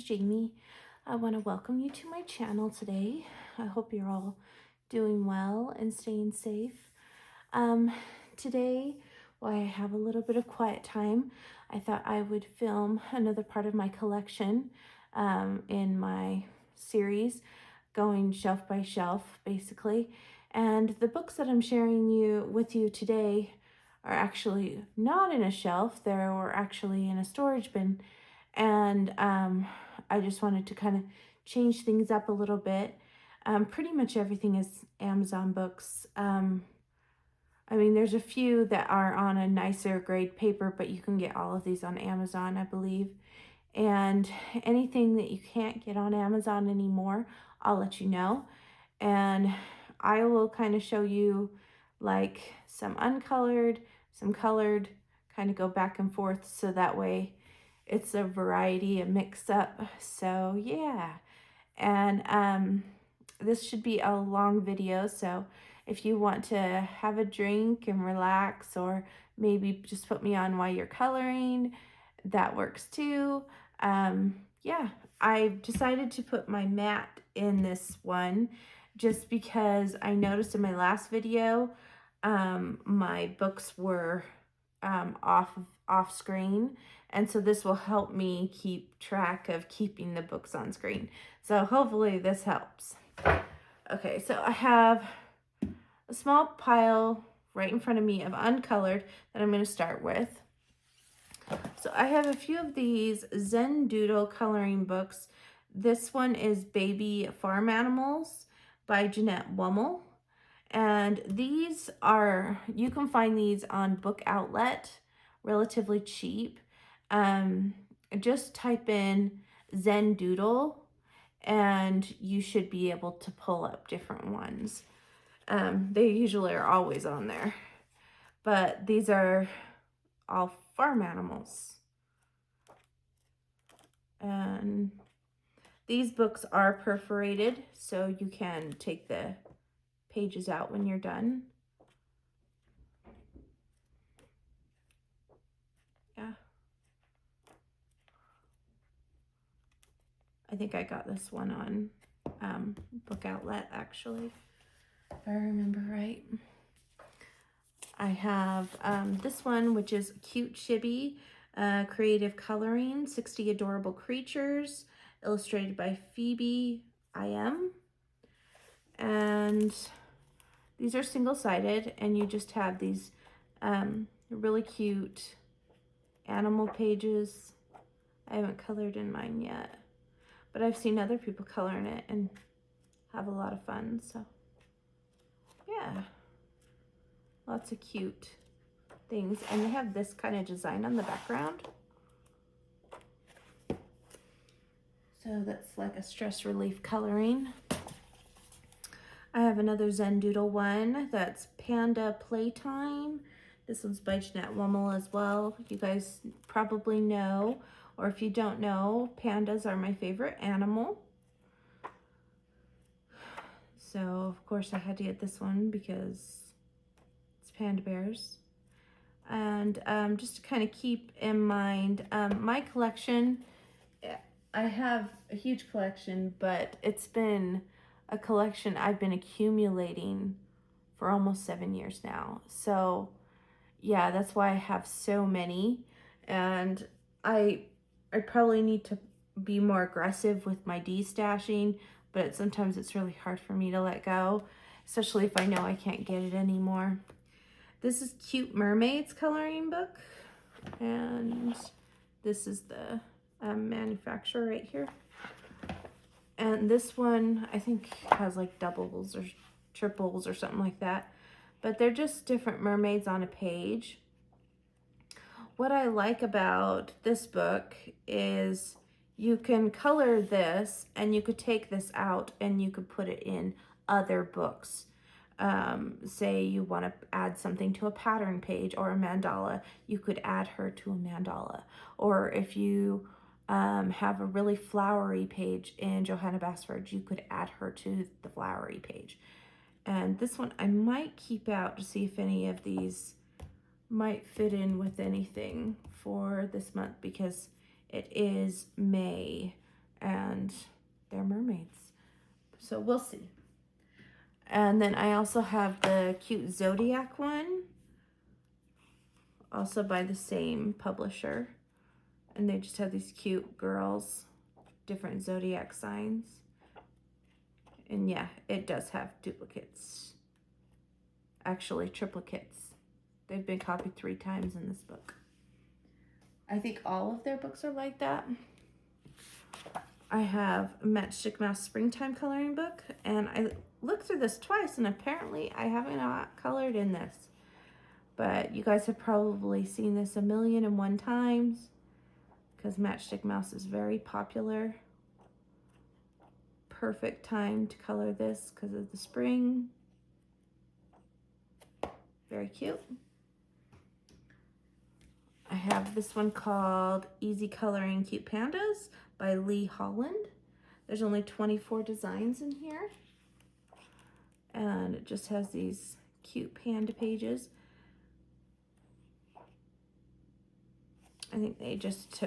Jamie. I want to welcome you to my channel today. I hope you're all doing well and staying safe. Today, while I have a little bit of quiet time, I thought I would film another part of my collection in my series, going shelf by shelf, basically. And the books that I'm sharing with you today are actually not in a shelf. They were actually in a storage bin. And I just wanted to kind of change things up a little bit. Pretty much everything is Amazon books. I mean, there's a few that are on a nicer grade paper, but you can get all of these on Amazon, I believe. And anything that you can't get on Amazon anymore, I'll let you know. And I will kind of show you like some uncolored, some colored, kind of go back and forth, so that way it's a variety, a mix up. So yeah, and this should be a long video, so if you want to have a drink and relax, or maybe just put me on while you're coloring, that works too. Yeah, I decided to put my mat in this one just because I noticed in my last video my books were off screen, and so this will help me keep track of keeping the books on screen. So hopefully this helps. Okay, so I have a small pile right in front of me of uncolored that I'm going to start with. So I have a few of these Zen Doodle coloring books. This one is Baby Farm Animals by Jeanette Wummel. And these are, you can find these on Book Outlet, relatively cheap. Just type in Zen Doodle and you should be able to pull up different ones. They usually are always on there, but these are all farm animals. And these books are perforated, so you can take the pages out when you're done. Yeah. I think I got this one on Book Outlet, actually, if I remember right. I have this one, which is Cute Chibi, Creative Coloring, 60 Adorable Creatures, illustrated by Phoebe I.M. And these are single-sided, and you just have these really cute animal pages. I haven't colored in mine yet, but I've seen other people color in it and have a lot of fun, so yeah. Lots of cute things, and they have this kind of design on the background. So that's like a stress relief coloring. I have another Zen Doodle one that's Panda Playtime. This one's by Jeanette Wummel as well. You guys probably know, or if you don't know, pandas are my favorite animal. So of course I had to get this one because it's panda bears. And just to kind of keep in mind, my collection, I have a huge collection, but it's been a collection I've been accumulating for almost 7 years now. So yeah, that's why I have so many. And I probably need to be more aggressive with my destashing, but sometimes it's really hard for me to let go, especially if I know I can't get it anymore. This is Cute Mermaids coloring book, and this is the manufacturer right here. And this one, I think, has like doubles or triples or something like that, but they're just different mermaids on a page. What I like about this book is you can color this, and you could take this out and you could put it in other books. Say you want to add something to a pattern page or a mandala, you could add her to a mandala. Or if you have a really flowery page in Johanna Basford, you could add her to the flowery page. And this one I might keep out to see if any of these might fit in with anything for this month, because it is May. and they're mermaids. So we'll see. And then I also have the cute Zodiac one, also by the same publisher. And they just have these cute girls, different zodiac signs. And yeah, it does have duplicates. Actually, triplicates. They've been copied 3 times in this book. I think all of their books are like that. I have a Matchstick Mouse Springtime coloring book, and I looked through this twice, and apparently I haven't colored in this. But you guys have probably seen this 1,000,001 times because Matchstick Mouse is very popular. Perfect time to color this because of the spring. Very cute. I have this one called Easy Coloring Cute Pandas by Lee Holland. There's only 24 designs in here. And it just has these cute panda pages. I think they just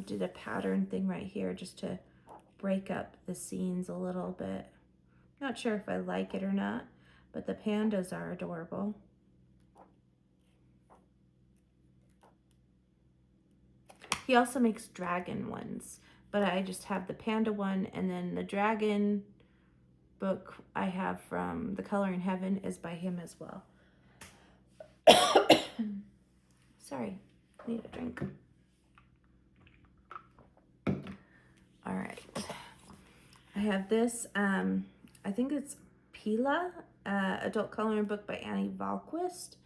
did a pattern thing right here just to break up the scenes a little bit. Not sure if I like it or not, but the pandas are adorable. He also makes dragon ones, but I just have the panda one, and then the dragon book I have from The Color in Heaven is by him as well. Sorry, need a drink. All right. I have this, I think it's Pila, adult coloring book by Annie Valquist.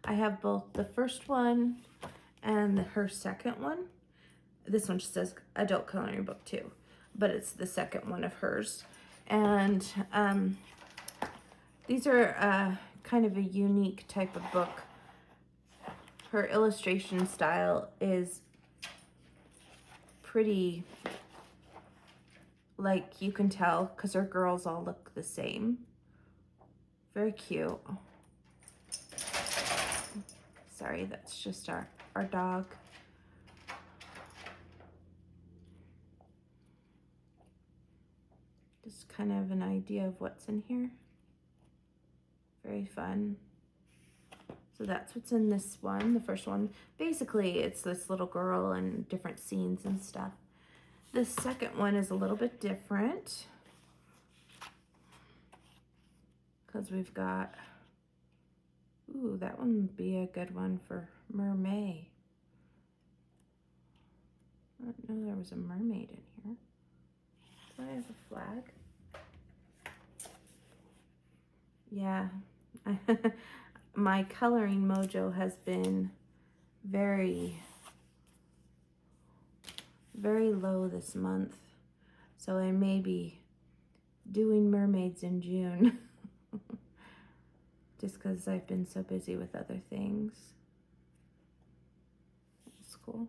I have both the first one and her second one. This one just says adult coloring book too, but it's the second one of hers. And these are kind of a unique type of book. Her illustration style is pretty, like you can tell, because her girls all look the same. Very cute. Sorry, that's just our dog. Just kind of an idea of what's in here. Very fun. So that's what's in this one, the first one. Basically, it's this little girl and different scenes and stuff. The second one is a little bit different because we've got, ooh, that one would be a good one for mermaid. I didn't know there was a mermaid in here. Do I have a flag? Yeah. My coloring mojo has been very low this month. So I may be doing mermaids in June. Just because I've been so busy with other things. It's cool.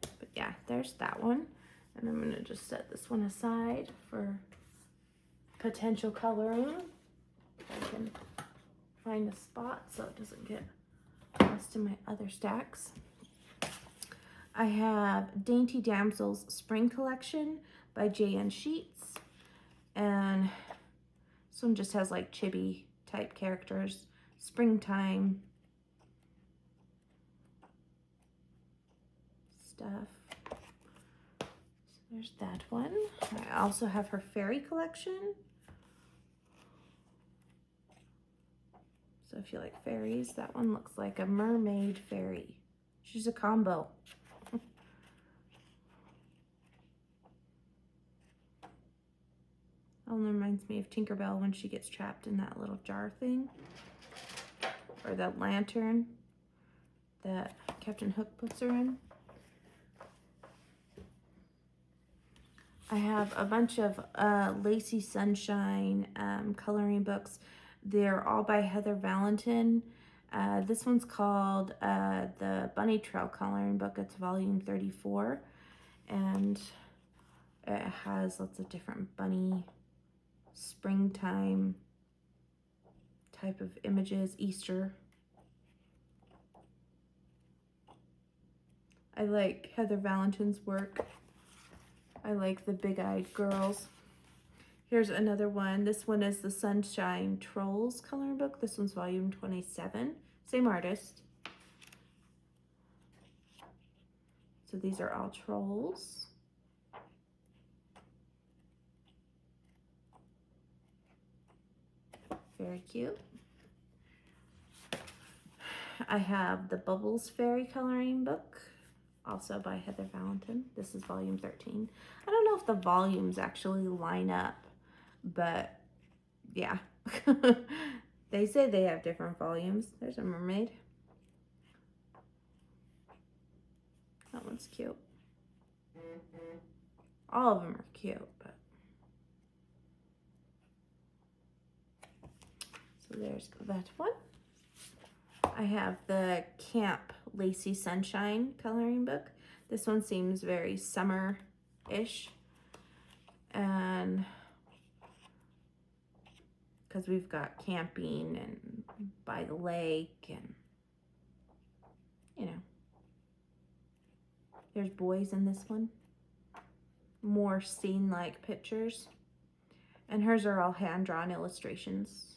But yeah, there's that one. And I'm gonna just set this one aside for potential coloring. If I can find a spot so it doesn't get lost in my other stacks. I have Dainty Damsels Spring Collection by J.N. Sheets. And this one just has like chibi type characters. Springtime stuff. There's that one. I also have her fairy collection. So if you like fairies, that one looks like a mermaid fairy. She's a combo. Only reminds me of Tinkerbell when she gets trapped in that little jar thing. Or that lantern that Captain Hook puts her in. I have a bunch of Lacy Sunshine coloring books. They're all by Heather Valentin. This one's called the Bunny Trail Coloring Book. It's volume 34. And it has lots of different bunny, springtime type of images, Easter. I like Heather Valentin's work. I like the big-eyed girls. Here's another one. This one is the Sunshine Trolls coloring book. This one's volume 27. Same artist. So these are all trolls. Very cute. I have the Bubbles Fairy coloring book, also by Heather Valentin. This is volume 13. I don't know if the volumes actually line up, but yeah. They say they have different volumes. There's a mermaid. That one's cute. All of them are cute, but so there's that one. I have the Camp Lacy Sunshine coloring book. This one seems very summer-ish, and because we've got camping and by the lake, and you know, there's boys in this one. More scene-like pictures, and hers are all hand-drawn illustrations.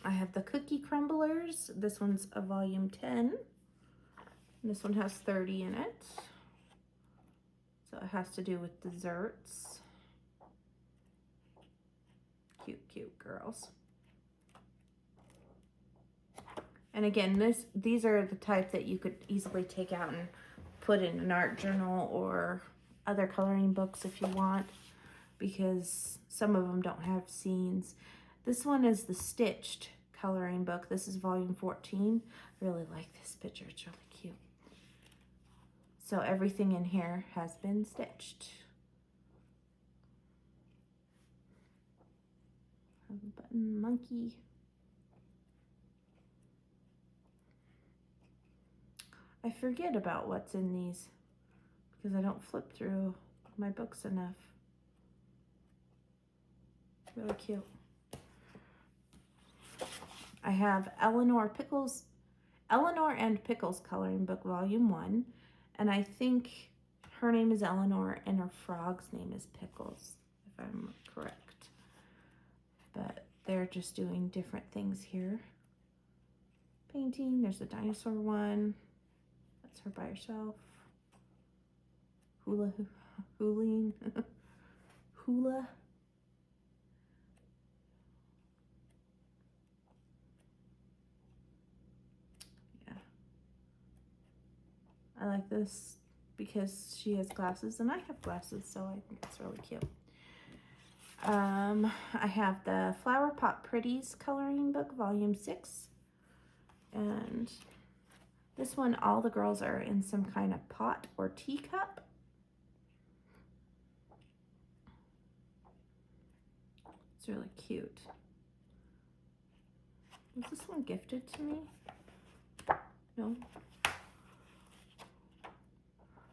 I have the Cookie Crumblers. This one's a volume 10. This one has 30 in it. So it has to do with desserts. Cute, cute girls. And again, these are the type that you could easily take out and put in an art journal or other coloring books if you want, because some of them don't have scenes. This one is the Stitched coloring book. This is volume 14. I really like this picture. It's really cute. So everything in here has been stitched. A button monkey. I forget about what's in these because I don't flip through my books enough. Really cute. I have Eleanor and Pickles coloring book volume 1, and I think her name is Eleanor and her frog's name is Pickles, if I'm correct. But they're just doing different things here. Painting, there's a dinosaur one. That's her by herself. Hula. Yeah. I like this because she has glasses and I have glasses, so I think it's really cute. I have the Flower Pot Pretties coloring book, volume 6. And this one, all the girls are in some kind of pot or teacup. It's really cute. Was this one gifted to me? No.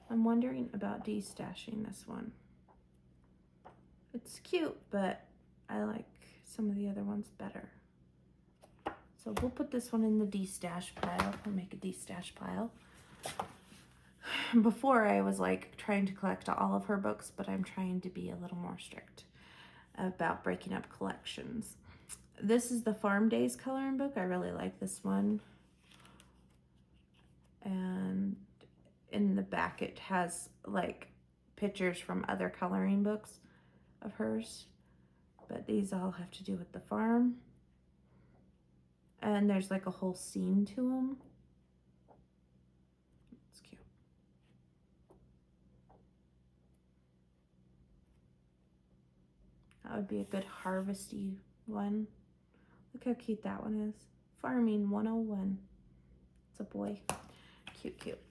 I'm wondering about destashing this one. It's cute, but I like some of the other ones better. So we'll put this one in the destash pile. I'll make a destash pile. Before I was like trying to collect all of her books, but I'm trying to be a little more strict about breaking up collections. This is the Farm Days coloring book. I really like this one. And in the back it has like pictures from other coloring books of hers. But these all have to do with the farm. And there's like a whole scene to them. It's cute. That would be a good harvesty one. Look how cute that one is. Farming 101. It's a boy. Cute, cute.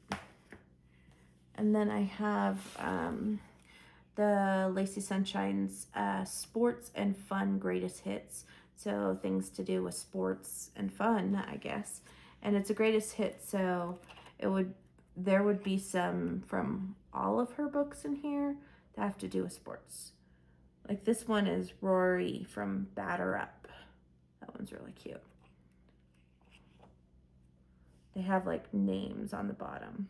And then I have the Lacy Sunshine's Sports and Fun Greatest Hits. So things to do with sports and fun, I guess. And it's a greatest hit, so there would be some from all of her books in here that have to do with sports. Like this one is Rory from Batter Up. That one's really cute. They have like names on the bottom.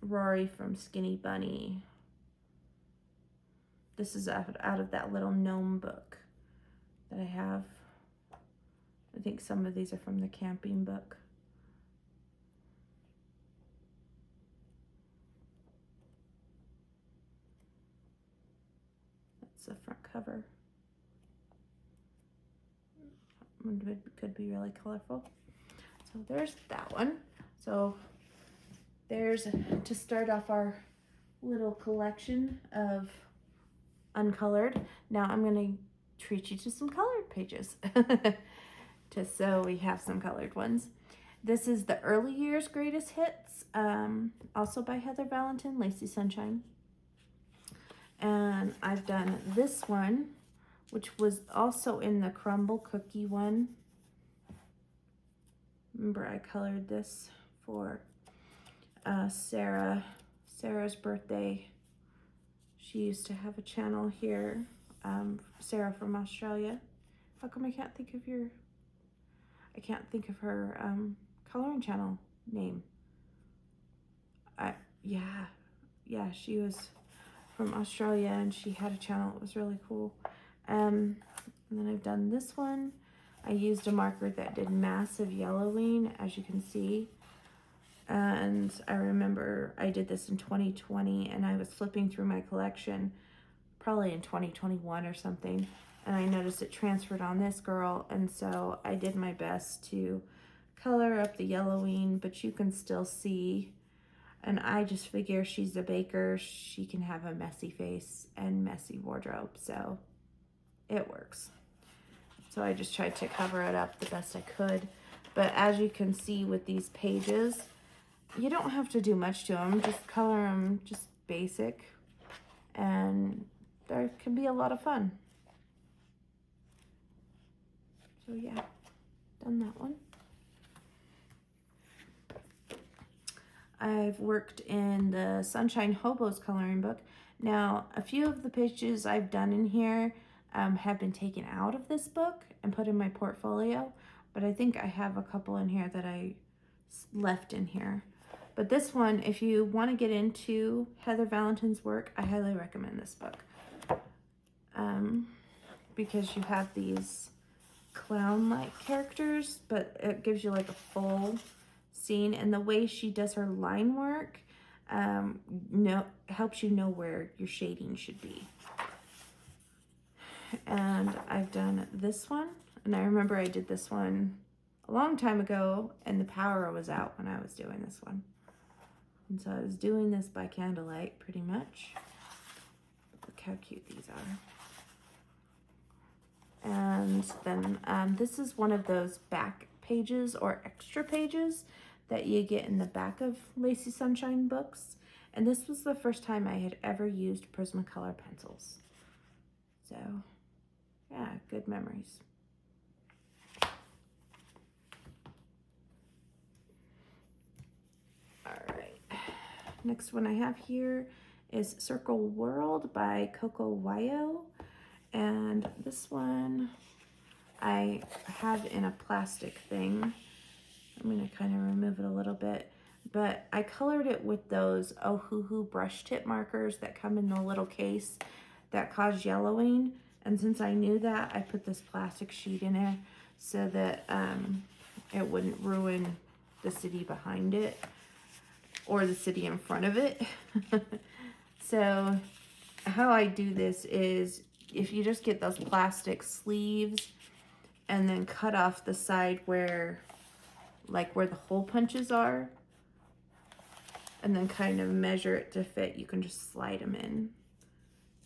Rory from Skinny Bunny. This is out of that little gnome book that I have. I think some of these are from the camping book. That's the front cover. Could be really colorful. So there's that one. So there's, to start off our little collection of uncolored. Now I'm going to treat you to some colored pages. Just so we have some colored ones. This is the Early Years Greatest Hits, also by Heather Valentin, Lacy Sunshine. And I've done this one, which was also in the crumble cookie one. Remember, I colored this for Sarah's birthday. She used to have a channel here, Sarah from Australia. How come I can't think of her coloring channel name? Yeah, she was from Australia and she had a channel. It was really cool. And then I've done this one. I used a marker that did massive yellowing, as you can see. And I remember I did this in 2020 and I was flipping through my collection, probably in 2021 or something. And I noticed it transferred on this girl. And so I did my best to color up the yellowing, but you can still see. And I just figure she's a baker. She can have a messy face and messy wardrobe. So it works. So I just tried to cover it up the best I could. But as you can see with these pages, you don't have to do much to them. Just color them just basic. And there can be a lot of fun. So yeah, done that one. I've worked in the Sunshine Hobos coloring book. Now, a few of the pages I've done in here have been taken out of this book and put in my portfolio, but I think I have a couple in here that I left in here. But this one, if you want to get into Heather Valentin's work, I highly recommend this book. Because you have these clown-like characters, but it gives you like a full scene, and the way she does her line work helps you know where your shading should be. And I've done this one, and I remember I did this one a long time ago, and the power was out when I was doing this one. And so I was doing this by candlelight, pretty much. Look how cute these are. And then this is one of those back pages or extra pages that you get in the back of Lacy Sunshine books. And this was the first time I had ever used Prismacolor pencils. So, yeah, good memories. All right. Next one I have here is Circle World by Coco Wayo. And this one I have in a plastic thing. I'm going to kind of remove it a little bit. But I colored it with those Ohuhu brush tip markers that come in the little case that cause yellowing. And since I knew that, I put this plastic sheet in there so that it wouldn't ruin the city behind it or the city in front of it. So how I do this is, if you just get those plastic sleeves and then cut off the side where the hole punches are, and then kind of measure it to fit, you can just slide them in,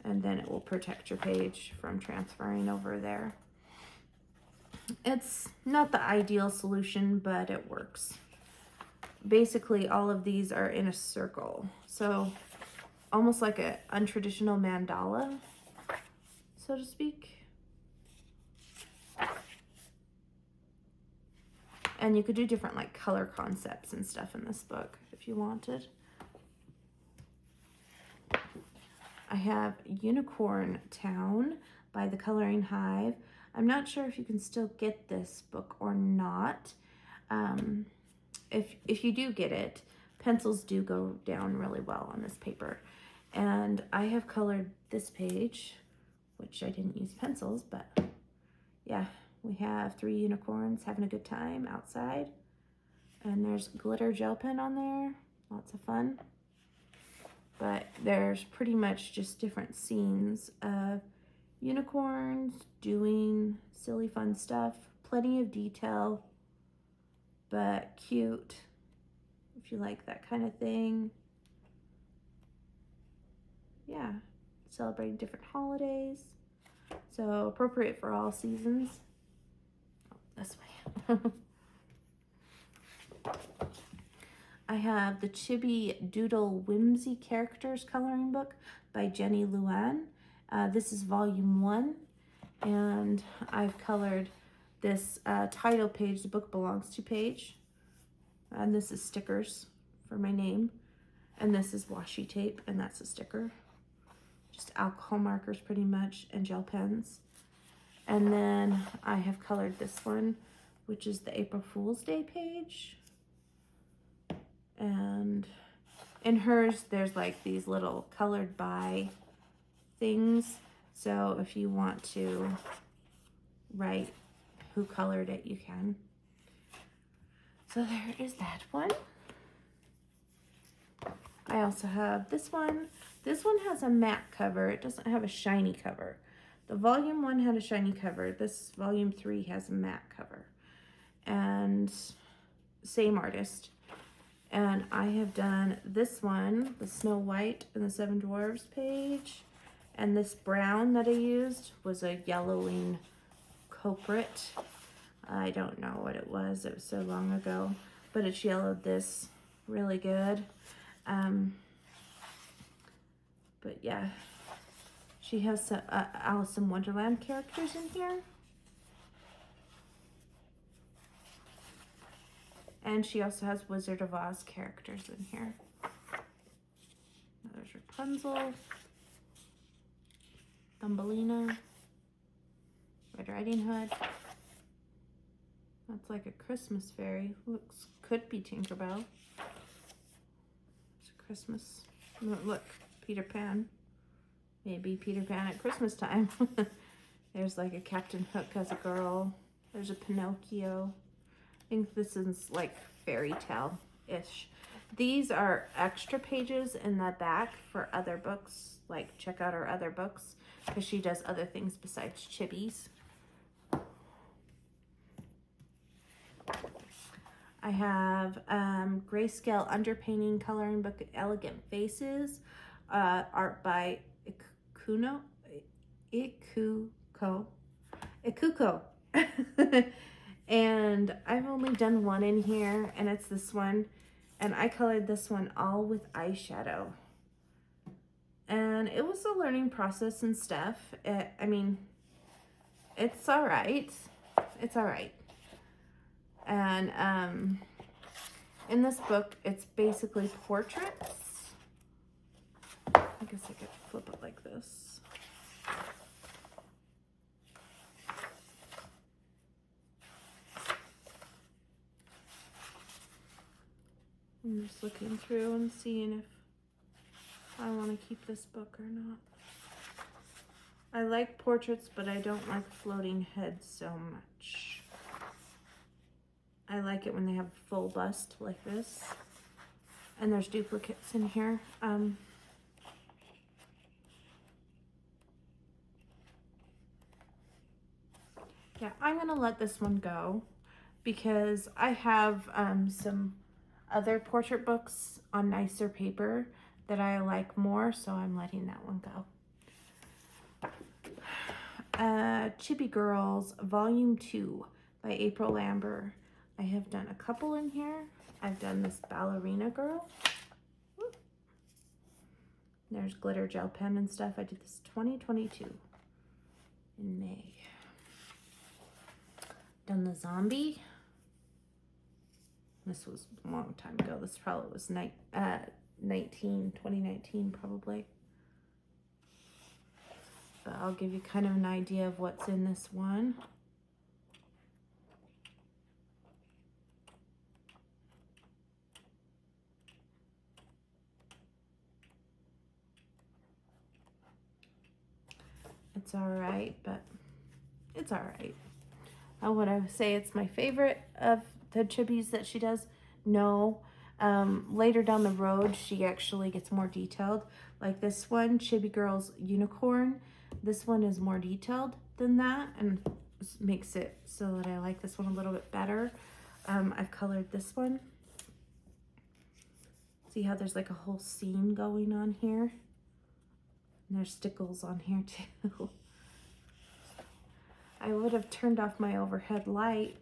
and then it will protect your page from transferring over there. It's not the ideal solution, but it works. Basically, all of these are in a circle, so almost like an untraditional mandala, so to speak. And you could do different like color concepts and stuff in this book if you wanted. I have Unicorn Town by The Coloring Hive. I'm not sure if you can still get this book or not. if you do get it, pencils do go down really well on this paper. And I have colored this page, which I didn't use pencils, but yeah, we have 3 unicorns having a good time outside. And there's glitter gel pen on there, lots of fun. But there's pretty much just different scenes of unicorns doing silly fun stuff, plenty of detail, but cute if you like that kind of thing. Yeah, celebrating different holidays, so appropriate for all seasons. Oh, this way. I have the Chibi Doodle Whimsy Characters coloring book by Jenny Luan. This is volume 1, and I've colored this title page, the book belongs to page, and this is stickers for my name, and this is washi tape, and that's a sticker. Just alcohol markers pretty much, and gel pens. And then I have colored this one, which is the April Fool's Day page. And in hers, there's like these little colored by things. So if you want to write who colored it, you can. So there is that one. I also have this one. This one has a matte cover. It doesn't have a shiny cover. The volume 1 had a shiny cover. This volume 3 has a matte cover. And same artist. And I have done this one, the Snow White and the Seven Dwarfs page. And this brown that I used was a yellowing culprit. I don't know what it was. It was so long ago. But it's yellowed this really good. But yeah, she has some Alice in Wonderland characters in here. And she also has Wizard of Oz characters in here. There's Rapunzel, Thumbelina, Red Riding Hood. That's like a Christmas fairy. Looks, could be Tinkerbell. It's a Christmas. Look, Peter Pan. Maybe Peter Pan at Christmas time. There's like a Captain Hook as a girl. There's a Pinocchio. I think this is like fairy tale-ish. These are extra pages in the back for other books. Like check out her other books because she does other things besides chibis. I have grayscale underpainting coloring book Elegant Faces, art by Ikuko. And I've only done one in here, and it's this one. And I colored this one all with eyeshadow. And it was a learning process and stuff. I mean, it's all right. It's all right. And in this book, it's basically portraits. I guess I could flip it like this. I'm just looking through and seeing if I want to keep this book or not. I like portraits, but I don't like floating heads so much. I like it when they have a full bust like this. And there's duplicates in here. Yeah, I'm going to let this one go because I have some other portrait books on nicer paper that I like more, so I'm letting that one go. Chibi Girls Volume 2 by April Lambert. I have done a couple in here. I've done this ballerina girl. Whoop. There's glitter gel pen and stuff. I did this 2022 in May. Done the zombie. This was a long time ago. This probably was 2019 probably. But I'll give you kind of an idea of what's in this one. It's all right, but it's all right. Would I say it's my favorite of the chibis that she does? No. Later down the road, she actually gets more detailed. Like this one, Chibi Girls Unicorn. This one is more detailed than that and makes it so that I like this one a little bit better. I've colored this one. See how there's like a whole scene going on here? And there's stickles on here too. I would have turned off my overhead light,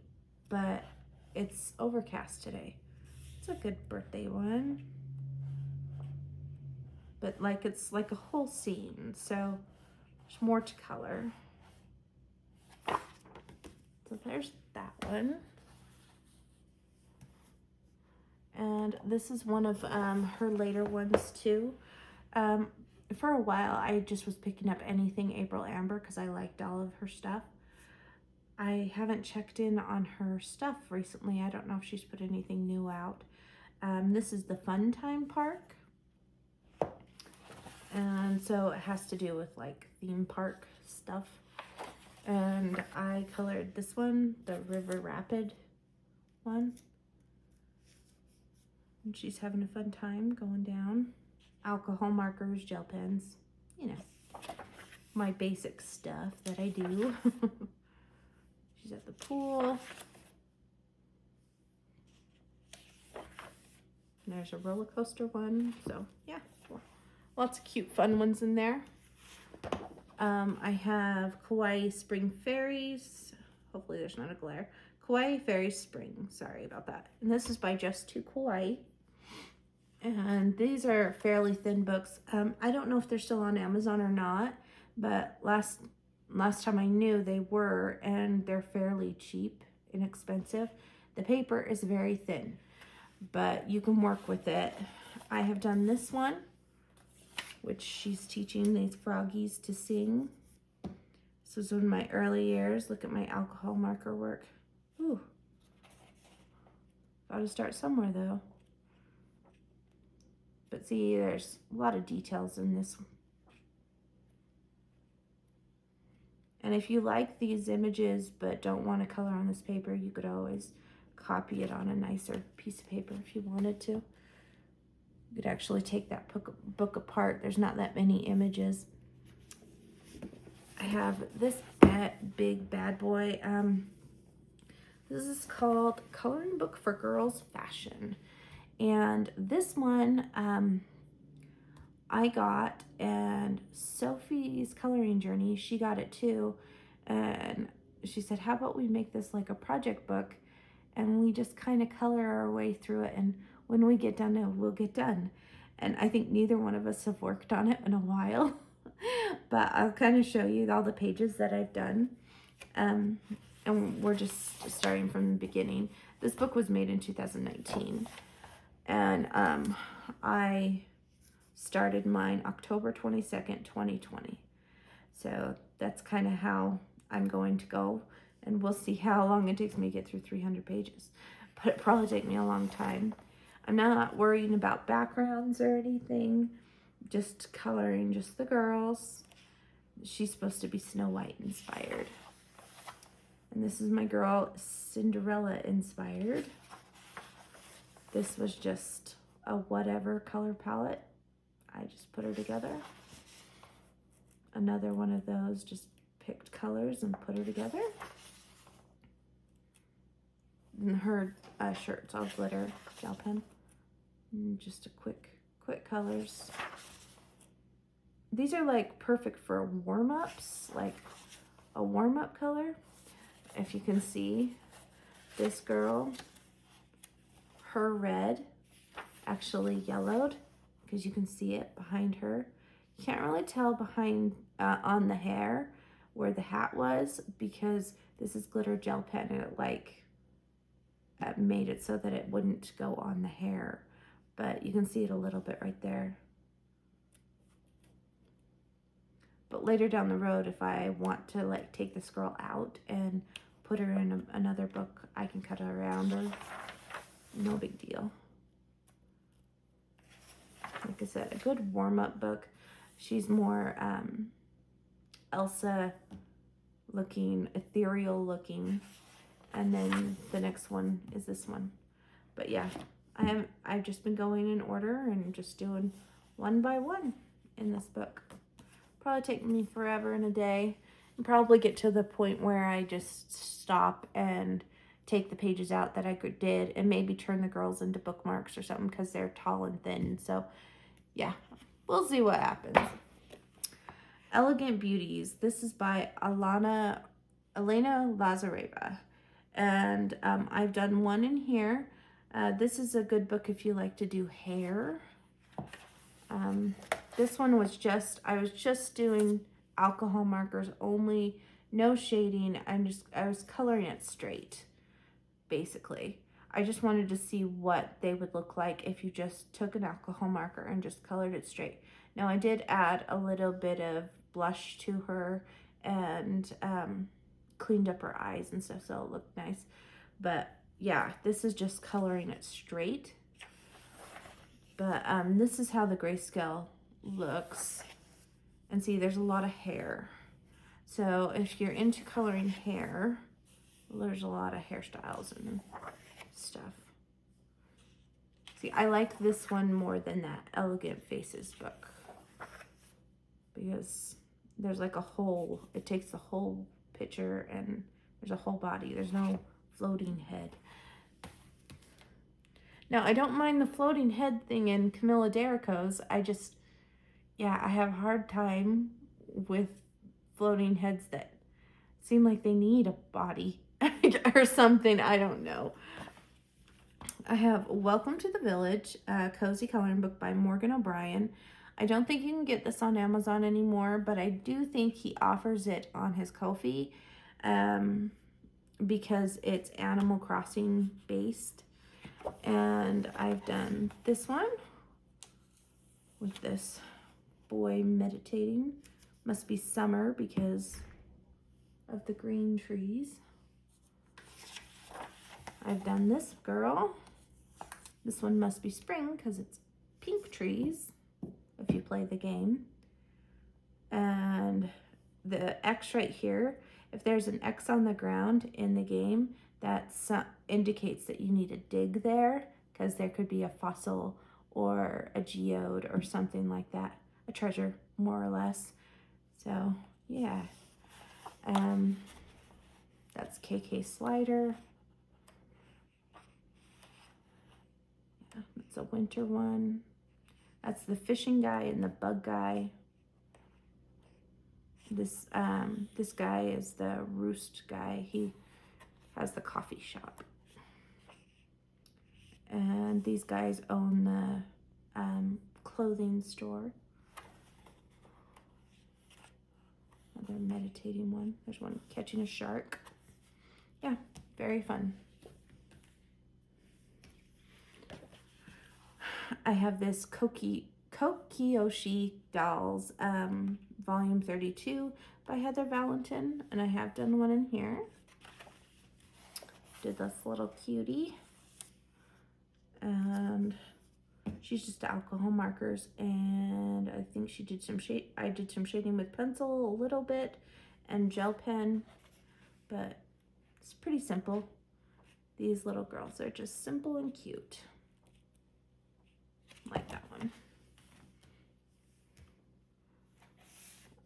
but it's overcast today. It's a good birthday one. But like it's like a whole scene, so there's more to color. So there's that one. And this is one of her later ones too. For a while, I just was picking up anything April Amber because I liked all of her stuff. I haven't checked in on her stuff recently. I don't know if she's put anything new out. This is the Fun Time Park. And so it has to do with like theme park stuff. And I colored this one, the River Rapid one. And she's having a fun time going down. Alcohol markers, gel pens, you know, my basic stuff that I do. She's at the pool. And there's a roller coaster one. So yeah, lots of cute fun ones in there. I have Kauai Spring Fairies. Hopefully there's not a glare. Kauai Fairies Spring. Sorry about that. And this is by Just to Kauai. And these are fairly thin books. I don't know if they're still on Amazon or not, but last time I knew they were, and they're fairly cheap, inexpensive. The paper is very thin, but you can work with it. I have done this one, which she's teaching these froggies to sing. This was in my early years. Look at my alcohol marker work. Ooh. Gotta start somewhere though. But see, there's a lot of details in this. And if you like these images but don't want to color on this paper, you could always copy it on a nicer piece of paper if you wanted to. You could actually take that book apart. There's not that many images. I have this big bad boy. This is called Coloring Book for Girls Fashion. And this one I got, and Sophie's Coloring Journey, she got it too. And she said, how about we make this like a project book and we just kind of color our way through it, and when we get done, we'll get done. And I think neither one of us have worked on it in a while, but I'll kind of show you all the pages that I've done. And we're just starting from the beginning. This book was made in 2019. And I started mine October 22nd, 2020. So that's kind of how I'm going to go. And we'll see how long it takes me to get through 300 pages. But it'll probably take me a long time. I'm not worrying about backgrounds or anything. Just coloring just the girls. She's supposed to be Snow White inspired. And this is my girl Cinderella inspired. This was just a whatever color palette. I just put her together. Another one of those, just picked colors and put her together. And her shirt's all glitter gel pen. And just a quick colors. These are like perfect for warm-ups, like a warm-up color. If you can see, this girl, her red actually yellowed because you can see it behind her. You can't really tell behind on the hair where the hat was because this is glitter gel pen, and it like made it so that it wouldn't go on the hair, but you can see it a little bit right there. But later down the road, if I want to like take this girl out and put her in another book, I can cut her around her. No big deal. Like I said, a good warm-up book. She's more Elsa looking, ethereal looking. And then the next one is this one. But yeah, I've just been going in order and just doing one by one in this book. Probably take me forever and a day, and probably get to the point where I just stop and take the pages out that I did, and maybe turn the girls into bookmarks or something, because they're tall and thin. So yeah, we'll see what happens. Elegant Beauties. This is by Elena Lazareva. And I've done one in here. This is a good book if you like to do hair. This one was I was just doing alcohol markers only, no shading. I was coloring it straight, basically. I just wanted to see what they would look like if you just took an alcohol marker and just colored it straight. Now I did add a little bit of blush to her and cleaned up her eyes and stuff, so it looked nice. But yeah, this is just coloring it straight. But this is how the grayscale looks. And see, there's a lot of hair. So if you're into coloring hair, there's a lot of hairstyles and stuff. See, I like this one more than that Elegant Faces book, because there's like a whole, it takes the whole picture and there's a whole body. There's no floating head. Now, I don't mind the floating head thing in Camilla Derico's. I have a hard time with floating heads that seem like they need a body or something. I don't know. I have Welcome to the Village, a cozy coloring book by Morgan O'Brien. I don't think you can get this on Amazon anymore, but I do think he offers it on his Ko-fi, because it's Animal Crossing based. And I've done this one with this boy meditating. Must be summer because of the green trees. I've done this girl. This one must be spring because it's pink trees if you play the game. And the X right here, if there's an X on the ground in the game, that indicates that you need to dig there, because there could be a fossil or a geode or something like that, a treasure more or less. So yeah, that's KK Slider. Yeah, that's a winter one. That's the fishing guy and the bug guy. This guy is the roost guy. He has the coffee shop. And these guys own the clothing store. Another meditating one. There's one catching a shark. Yeah, very fun. I have this Kokiyoshi Dolls, volume 32 by Heather Valentin, and I have done one in here. Did this little cutie, and she's just alcohol markers, and I think she did some shade. I did some shading with pencil a little bit and gel pen, but it's pretty simple. These little girls are just simple and cute. Like that one.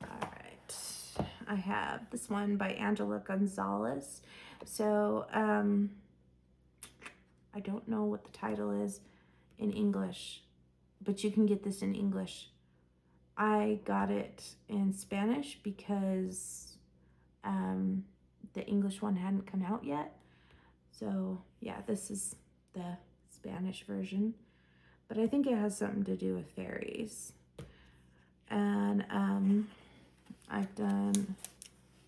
All right, I have this one by Angela Gonzalez. So I don't know what the title is in English, but you can get this in English. I got it in Spanish because the English one hadn't come out yet. So yeah, this is the Spanish version, but I think it has something to do with fairies. And I've done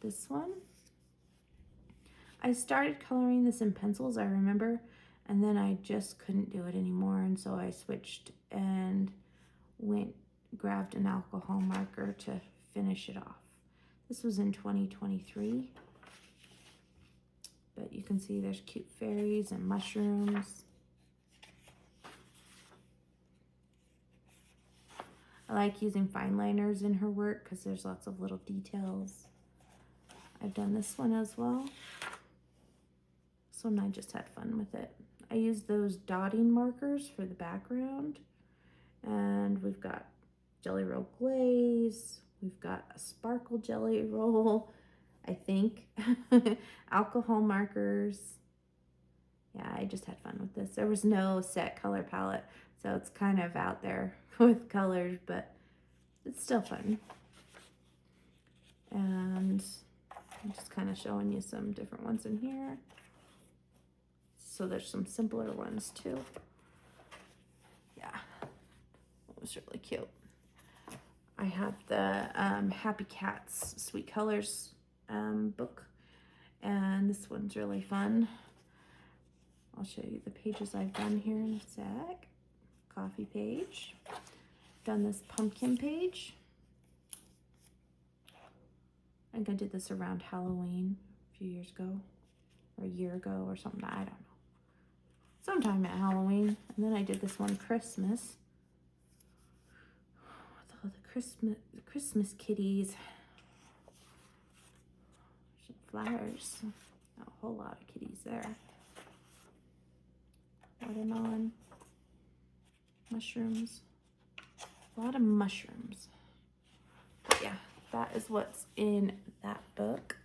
this one. I started coloring this in pencils, I remember, and then I just couldn't do it anymore, and so I switched and grabbed an alcohol marker to finish it off. This was in 2023, but you can see there's cute fairies and mushrooms. I like using fine liners in her work because there's lots of little details. I've done this one as well. So I just had fun with it. I used those dotting markers for the background. And we've got Jelly Roll glaze. We've got a sparkle jelly roll, I think. Alcohol markers. Yeah, I just had fun with this. There was no set color palette, so it's kind of out there with colors, but it's still fun. And I'm just kind of showing you some different ones in here. So there's some simpler ones too. Yeah, it was really cute. I have the Happy Cats Sweet Colors book, and this one's really fun. I'll show you the pages I've done here in a sec. Coffee page. Done this pumpkin page. I think I did this around Halloween a few years ago, or a year ago or something, I don't know. Sometime at Halloween. And then I did this one Christmas. With all the Christmas kitties. Some flowers. Not a whole lot of kitties there. Watermelon. Mushrooms. A lot of mushrooms. But yeah, that is what's in that book.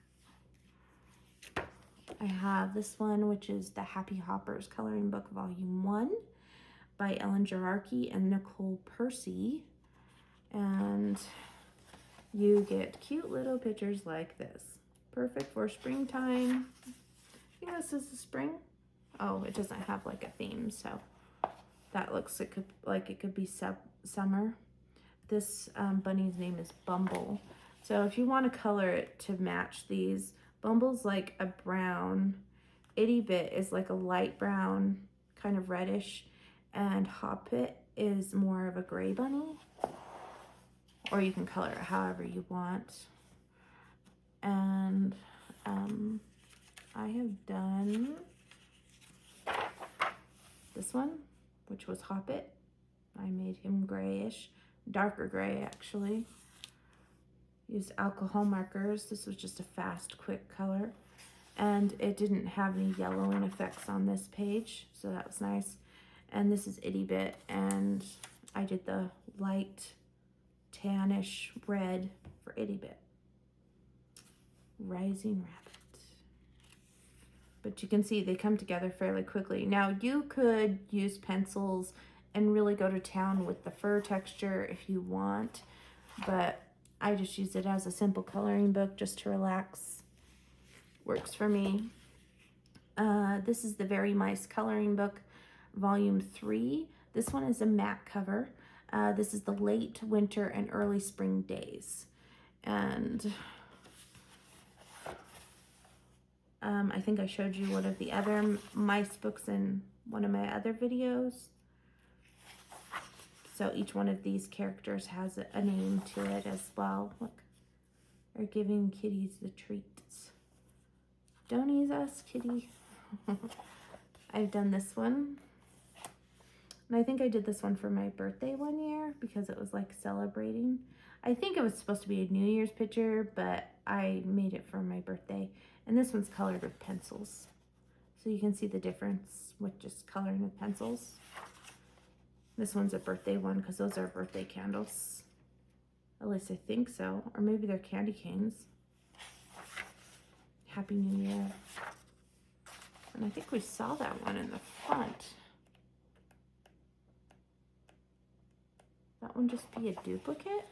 I have this one, which is the Happy Hoppers Coloring Book Volume 1 by Ellen Jararki and Nicole Percy. And you get cute little pictures like this. Perfect for springtime. I think this is the spring. Oh, it doesn't have like a theme, so that looks it could be summer. This bunny's name is Bumble. So if you want to color it to match these, Bumble's like a brown, Itty Bit is like a light brown, kind of reddish, and Hoppit is more of a gray bunny. Or you can color it however you want. And I have done this one, which was Hoppit. I made him grayish, darker gray actually. Used alcohol markers. This was just a fast, quick color. And it didn't have any yellowing effects on this page, so that was nice. And this is Itty Bit, and I did the light tannish red for Itty Bit. Rising Rabbit. But you can see they come together fairly quickly. Now you could use pencils and really go to town with the fur texture if you want, but I just use it as a simple coloring book just to relax. Works for me. This is the Very Mice Coloring Book, Volume 3. This one is a matte cover. This is the late winter and early spring days. And I think I showed you one of the other mice books in one of my other videos. So each one of these characters has a name to it as well. Look, they're giving kitties the treats. Don't ease us, kitty. I've done this one. And I think I did this one for my birthday one year because it was like celebrating. I think it was supposed to be a New Year's picture, but I made it for my birthday. And this one's colored with pencils. So you can see the difference with just coloring with pencils. This one's a birthday one because those are birthday candles. At least I think so. Or maybe they're candy canes. Happy New Year. And I think we saw that one in the front. That one just be a duplicate?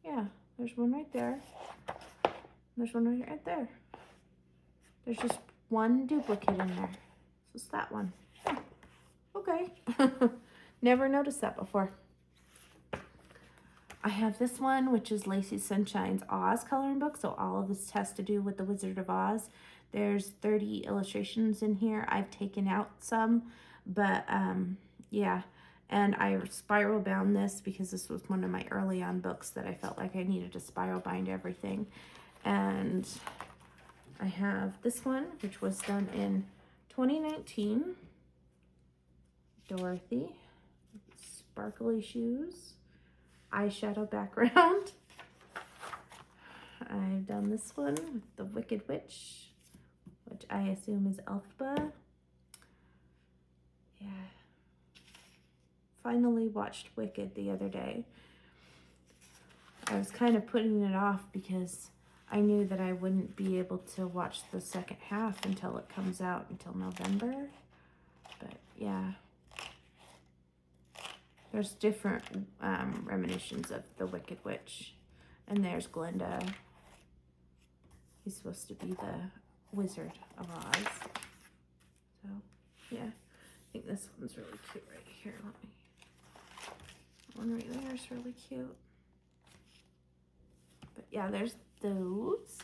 Yeah, there's one right there. There's one right there. There's just one duplicate in there. So it's that one. Okay. Never noticed that before. I have this one, which is Lacey Sunshine's Oz coloring book. So all of this has to do with the Wizard of Oz. There's 30 illustrations in here. I've taken out some, but yeah. And I spiral bound this because this was one of my early on books that I felt like I needed to spiral bind everything. And I have this one, which was done in 2019. Dorothy, sparkly shoes, eyeshadow background. I've done this one with the Wicked Witch, which I assume is Elphaba. Yeah. Finally watched Wicked the other day. I was kind of putting it off because I knew that I wouldn't be able to watch the second half until it comes out until November. But yeah, there's different reminiscences of the Wicked Witch. And there's Glinda. He's supposed to be the Wizard of Oz. So yeah, I think this one's really cute right here. That one right there is really cute. But yeah, there's those.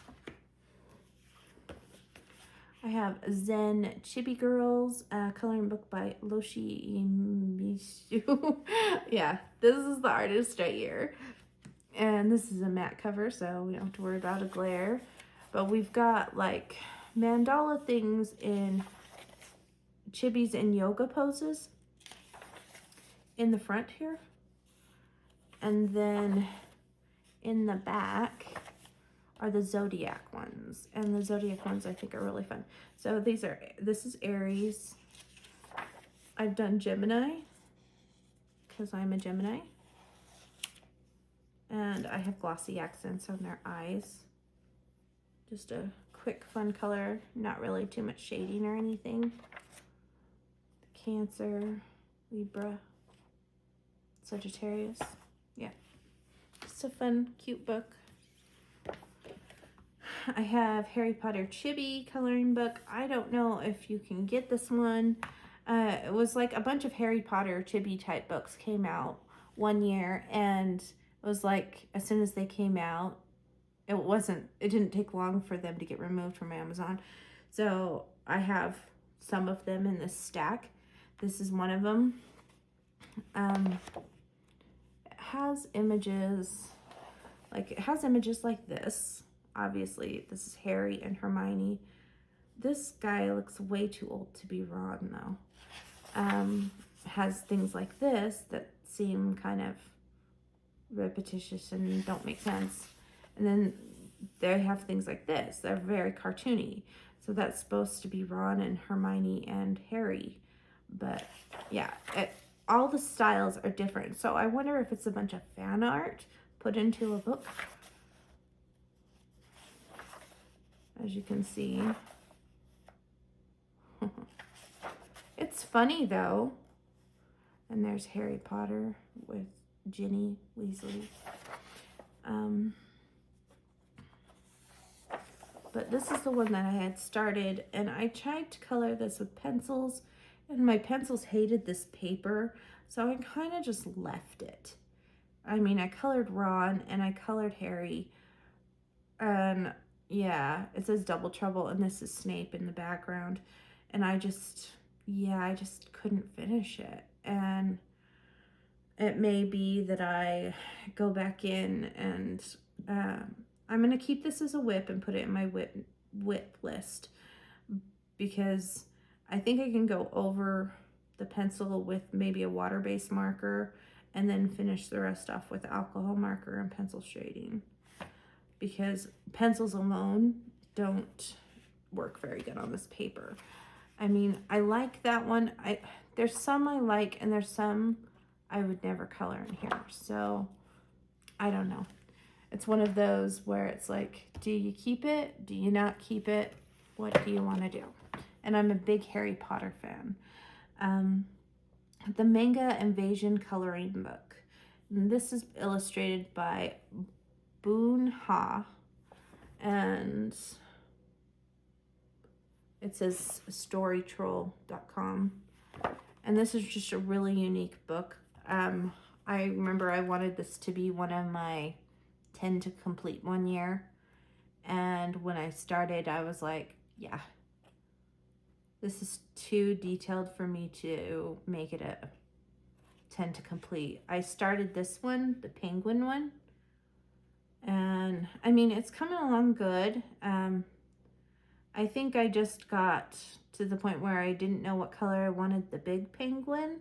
I have Zen Chibi Girls, coloring book by Loshi Mishu. Yeah, this is the artist right here. And this is a matte cover, so we don't have to worry about a glare. But we've got like mandala things in chibis and yoga poses in the front here. And then in the back are the zodiac ones. And the zodiac ones I think are really fun. So this is Aries. I've done Gemini because I'm a Gemini. And I have glossy accents on their eyes. Just a quick, fun color. Not really too much shading or anything. Cancer, Libra, Sagittarius. Yeah. Just a fun, cute book. I have Harry Potter Chibi coloring book. I don't know if you can get this one. It was like a bunch of Harry Potter Chibi type books came out one year, and it was like as soon as they came out, it didn't take long for them to get removed from Amazon. So I have some of them in this stack. This is one of them. It has images like this. Obviously, this is Harry and Hermione. This guy looks way too old to be Ron, though. Has things like this that seem kind of repetitious and don't make sense. And then they have things like this. They're very cartoony. So that's supposed to be Ron and Hermione and Harry. But yeah, all the styles are different. So I wonder if it's a bunch of fan art put into a book. As you can see. It's funny though. And there's Harry Potter with Ginny Weasley. But this is the one that I had started, and I tried to color this with pencils, and my pencils hated this paper, so I kind of just left it. I mean, I colored Ron and I colored Harry, and yeah, it says Double Trouble, and this is Snape in the background, and I just couldn't finish it. And it may be that I go back in and I'm going to keep this as a whip and put it in my whip list, because I think I can go over the pencil with maybe a water-based marker and then finish the rest off with alcohol marker and pencil shading, because pencils alone don't work very good on this paper. I mean, I like that one. There's some I like, and there's some I would never color in here. So I don't know. It's one of those where it's like, do you keep it? Do you not keep it? What do you want to do? And I'm a big Harry Potter fan. The Manga Invasion coloring book. And this is illustrated by Boon Ha. And it says storytroll.com. And this is just a really unique book. I remember I wanted this to be one of my 10 to complete one year. And when I started, I was like, yeah, this is too detailed for me to make it a 10 to complete. I started this one, the penguin one. And I mean, it's coming along good. I think I just got to the point where I didn't know what color I wanted the big penguin,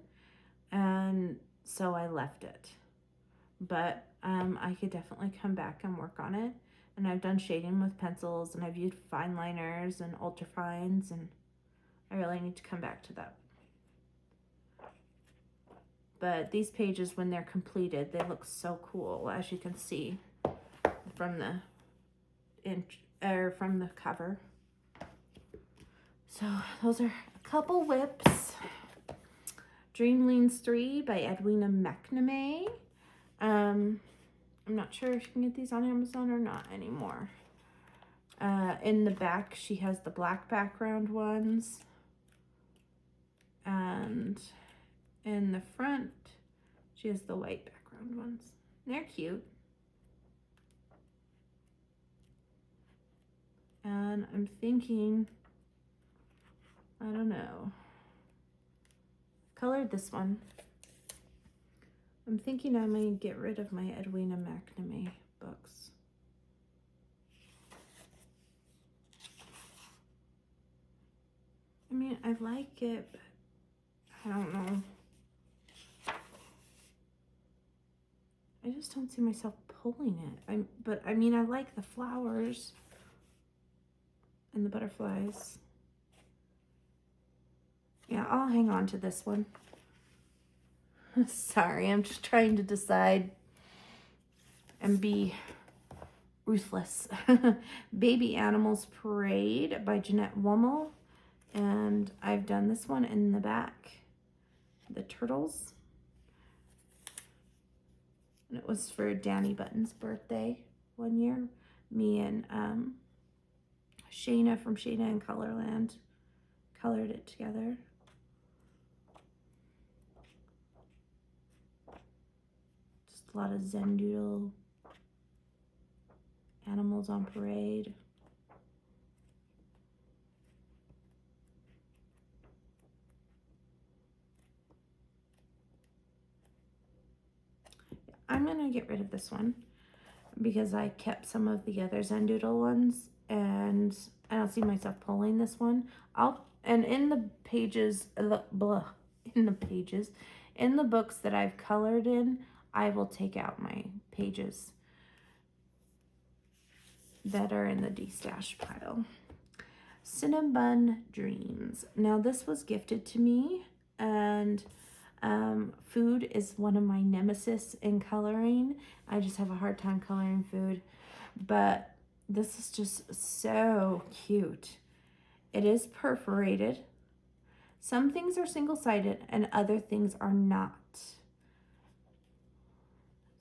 and so I left it. But I could definitely come back and work on it. And I've done shading with pencils, and I've used fine liners and ultrafines, and I really need to come back to that. But these pages, when they're completed, they look so cool, as you can see from the from the cover. So those are a couple whips. Dreamlings 3 by Edwina McNamee. I'm not sure if you can get these on Amazon or not anymore. In the back, she has the black background ones. And in the front, she has the white background ones. They're cute. And I'm thinking, I don't know. Colored this one. I'm thinking I may get rid of my Edwina McNamee books. I mean, I like it, but I don't know. I just don't see myself pulling it. But I mean, I like the flowers and the butterflies. Yeah, I'll hang on to this one. Sorry, I'm just trying to decide and be ruthless. Baby Animals Parade by Jeanette Wummel. And I've done this one in the back. The turtles. And it was for Danny Button's birthday one year. Me and Shayna from Shayna and Colorland colored it together. Just a lot of Zen Doodle. Animals on Parade. I'm going to get rid of this one because I kept some of the other Zen Doodle ones, and I don't see myself pulling this one. And in the pages, in the books that I've colored in, I will take out my pages that are in the destash pile. Cinnabon Dreams. Now this was gifted to me, and food is one of my nemesis in coloring. I just have a hard time coloring food, but this is just so cute. It is perforated. Some things are single-sided and other things are not.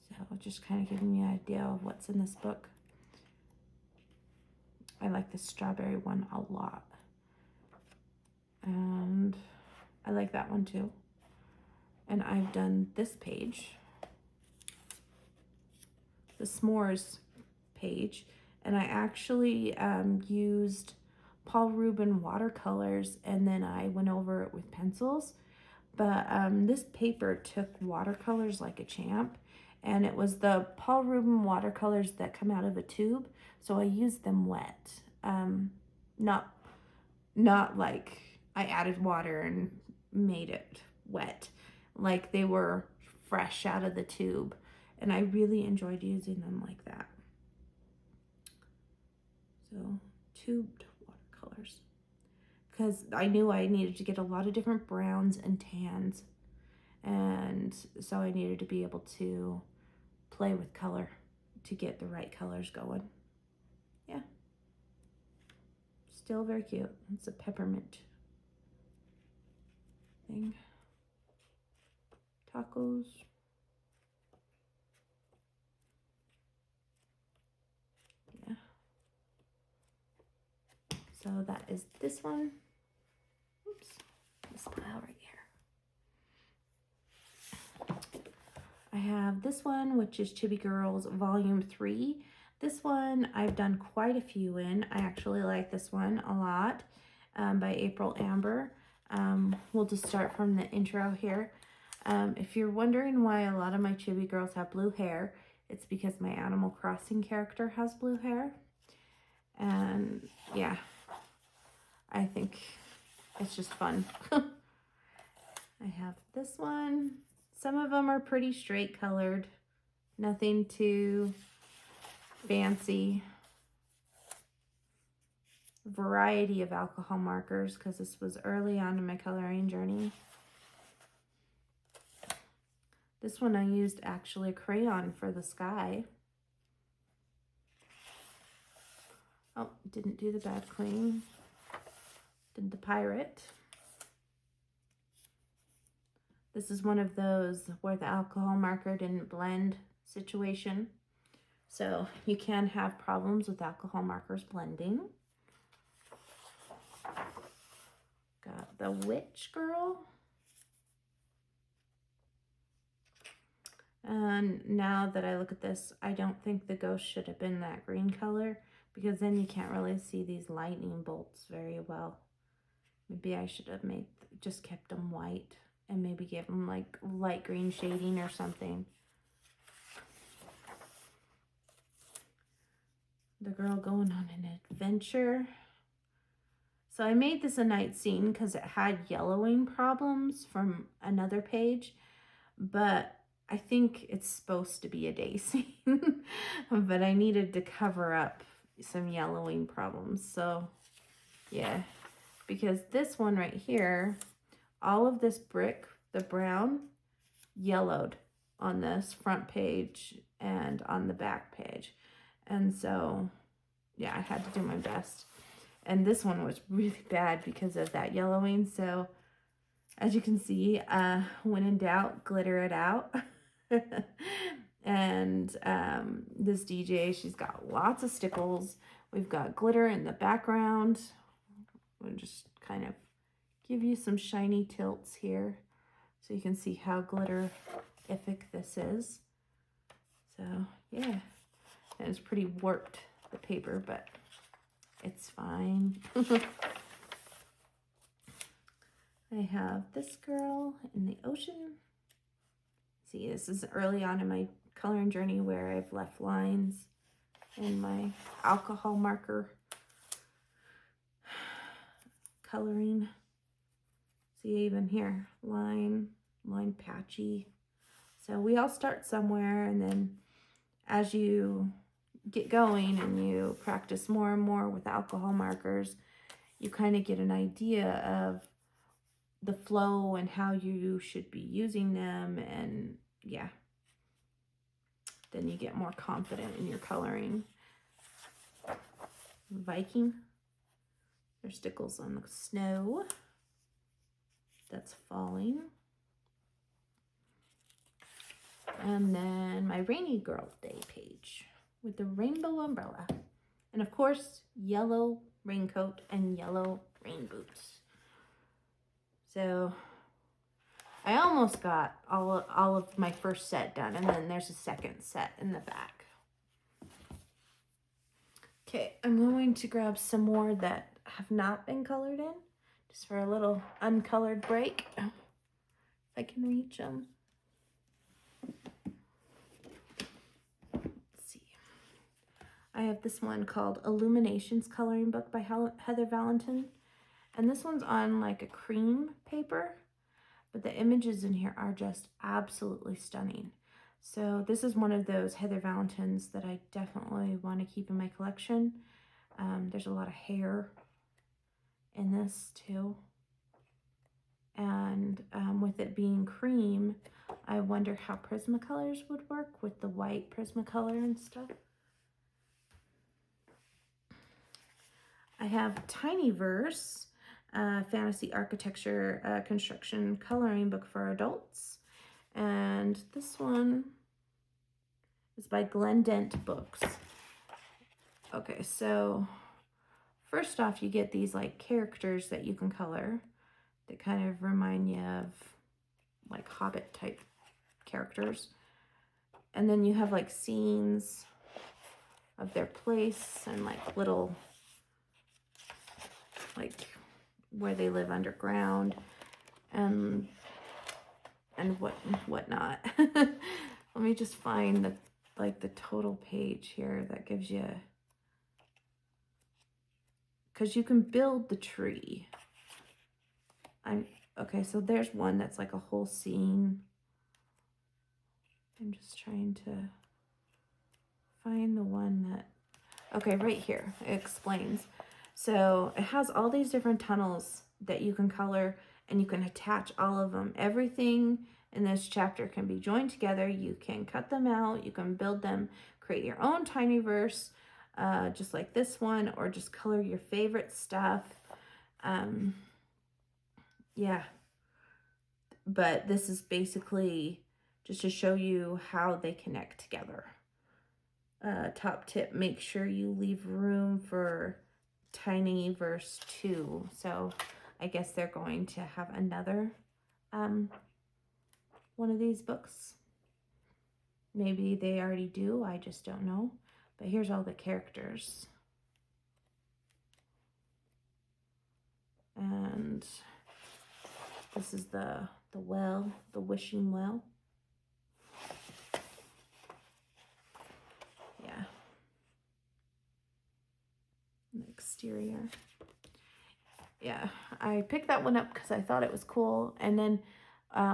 So just kind of giving you an idea of what's in this book. I like the strawberry one a lot. And I like that one too. And I've done this page, the s'mores page, and I actually used Paul Rubin watercolors, and then I went over it with pencils. But this paper took watercolors like a champ, and it was the Paul Rubin watercolors that come out of a tube, so I used them wet. Not like I added water and made it wet. Like they were fresh out of the tube, and I really enjoyed using them like that. So tubed watercolors, because I knew I needed to get a lot of different browns and tans, and so I needed to be able to play with color to get the right colors going. Yeah, still very cute. It's a peppermint thing. Tacos. Yeah. So that is this one. Oops. This pile right here. I have this one, which is Chibi Girls Volume 3. This one I've done quite a few in. I actually like this one a lot, by April Amber. We'll just start from the intro here. If you're wondering why a lot of my Chibi Girls have blue hair, it's because my Animal Crossing character has blue hair. And yeah, I think it's just fun. I have this one. Some of them are pretty straight colored. Nothing too fancy. Variety of alcohol markers because this was early on in my coloring journey. This one I used actually a crayon for the sky. Oh, didn't do the Bad Queen. Did the pirate. This is one of those where the alcohol marker didn't blend situation. So you can have problems with alcohol markers blending. Got the witch girl. And now that I look at this, I don't think the ghost should have been that green color because then you can't really see these lightning bolts very well. Maybe I should have just kept them white and maybe give them like light green shading or something. The girl going on an adventure. So I made this a night scene because it had yellowing problems from another page, but I think it's supposed to be a day scene, but I needed to cover up some yellowing problems. So yeah, because this one right here, all of this brick, the brown, yellowed on this front page and on the back page. And so, yeah, I had to do my best. And this one was really bad because of that yellowing. So as you can see, when in doubt, glitter it out. And this DJ, she's got lots of stickles. We've got glitter in the background. We'll just kind of give you some shiny tilts here so you can see how glitter-ific this is. So yeah, and it's pretty warped, the paper, but it's fine. I have this girl in the ocean. See, this is early on in my coloring journey where I've left lines in my alcohol marker coloring. See, even here, line patchy. So we all start somewhere, and then as you get going and you practice more and more with alcohol markers, you kind of get an idea of the flow and how you should be using them, and yeah, then you get more confident in your coloring. Viking, there's stickles on the snow that's falling. And then my rainy girl day page with the rainbow umbrella, and of course yellow raincoat and yellow rain boots. So I almost got all of my first set done, and then there's a second set in the back. Okay, I'm going to grab some more that have not been colored in, just for a little uncolored break. If I can reach them. Let's see. I have this one called Illuminations Coloring Book by Heather Valentin. And this one's on like a cream paper, but the images in here are just absolutely stunning. So this is one of those Heather Valentins that I definitely want to keep in my collection. There's a lot of hair in this too. And with it being cream, I wonder how Prismacolors would work with the white Prismacolor and stuff. I have Tinyverse, Fantasy Architecture Construction Coloring Book for Adults. And this one is by Glen Dent Books. Okay, so first off, you get these like characters that you can color that kind of remind you of like Hobbit type characters. And then you have like scenes of their place and like little, like where they live underground and whatnot. Let me just find the total page here that gives you, because you can build the tree. Okay, so there's one that's like a whole scene. I'm just trying to find the one that, okay, right here, it explains. So it has all these different tunnels that you can color, and you can attach all of them. Everything in this chapter can be joined together. You can cut them out, you can build them, create your own tiny verse, just like this one, or just color your favorite stuff. Yeah, but this is basically just to show you how they connect together. Top tip, make sure you leave room for tiny verse 2. So I guess they're going to have another one of these books. Maybe they already do, I just don't know. But here's all the characters. And this is the well, the wishing well. Yeah. The exterior. Yeah, I picked that one up because I thought it was cool. And then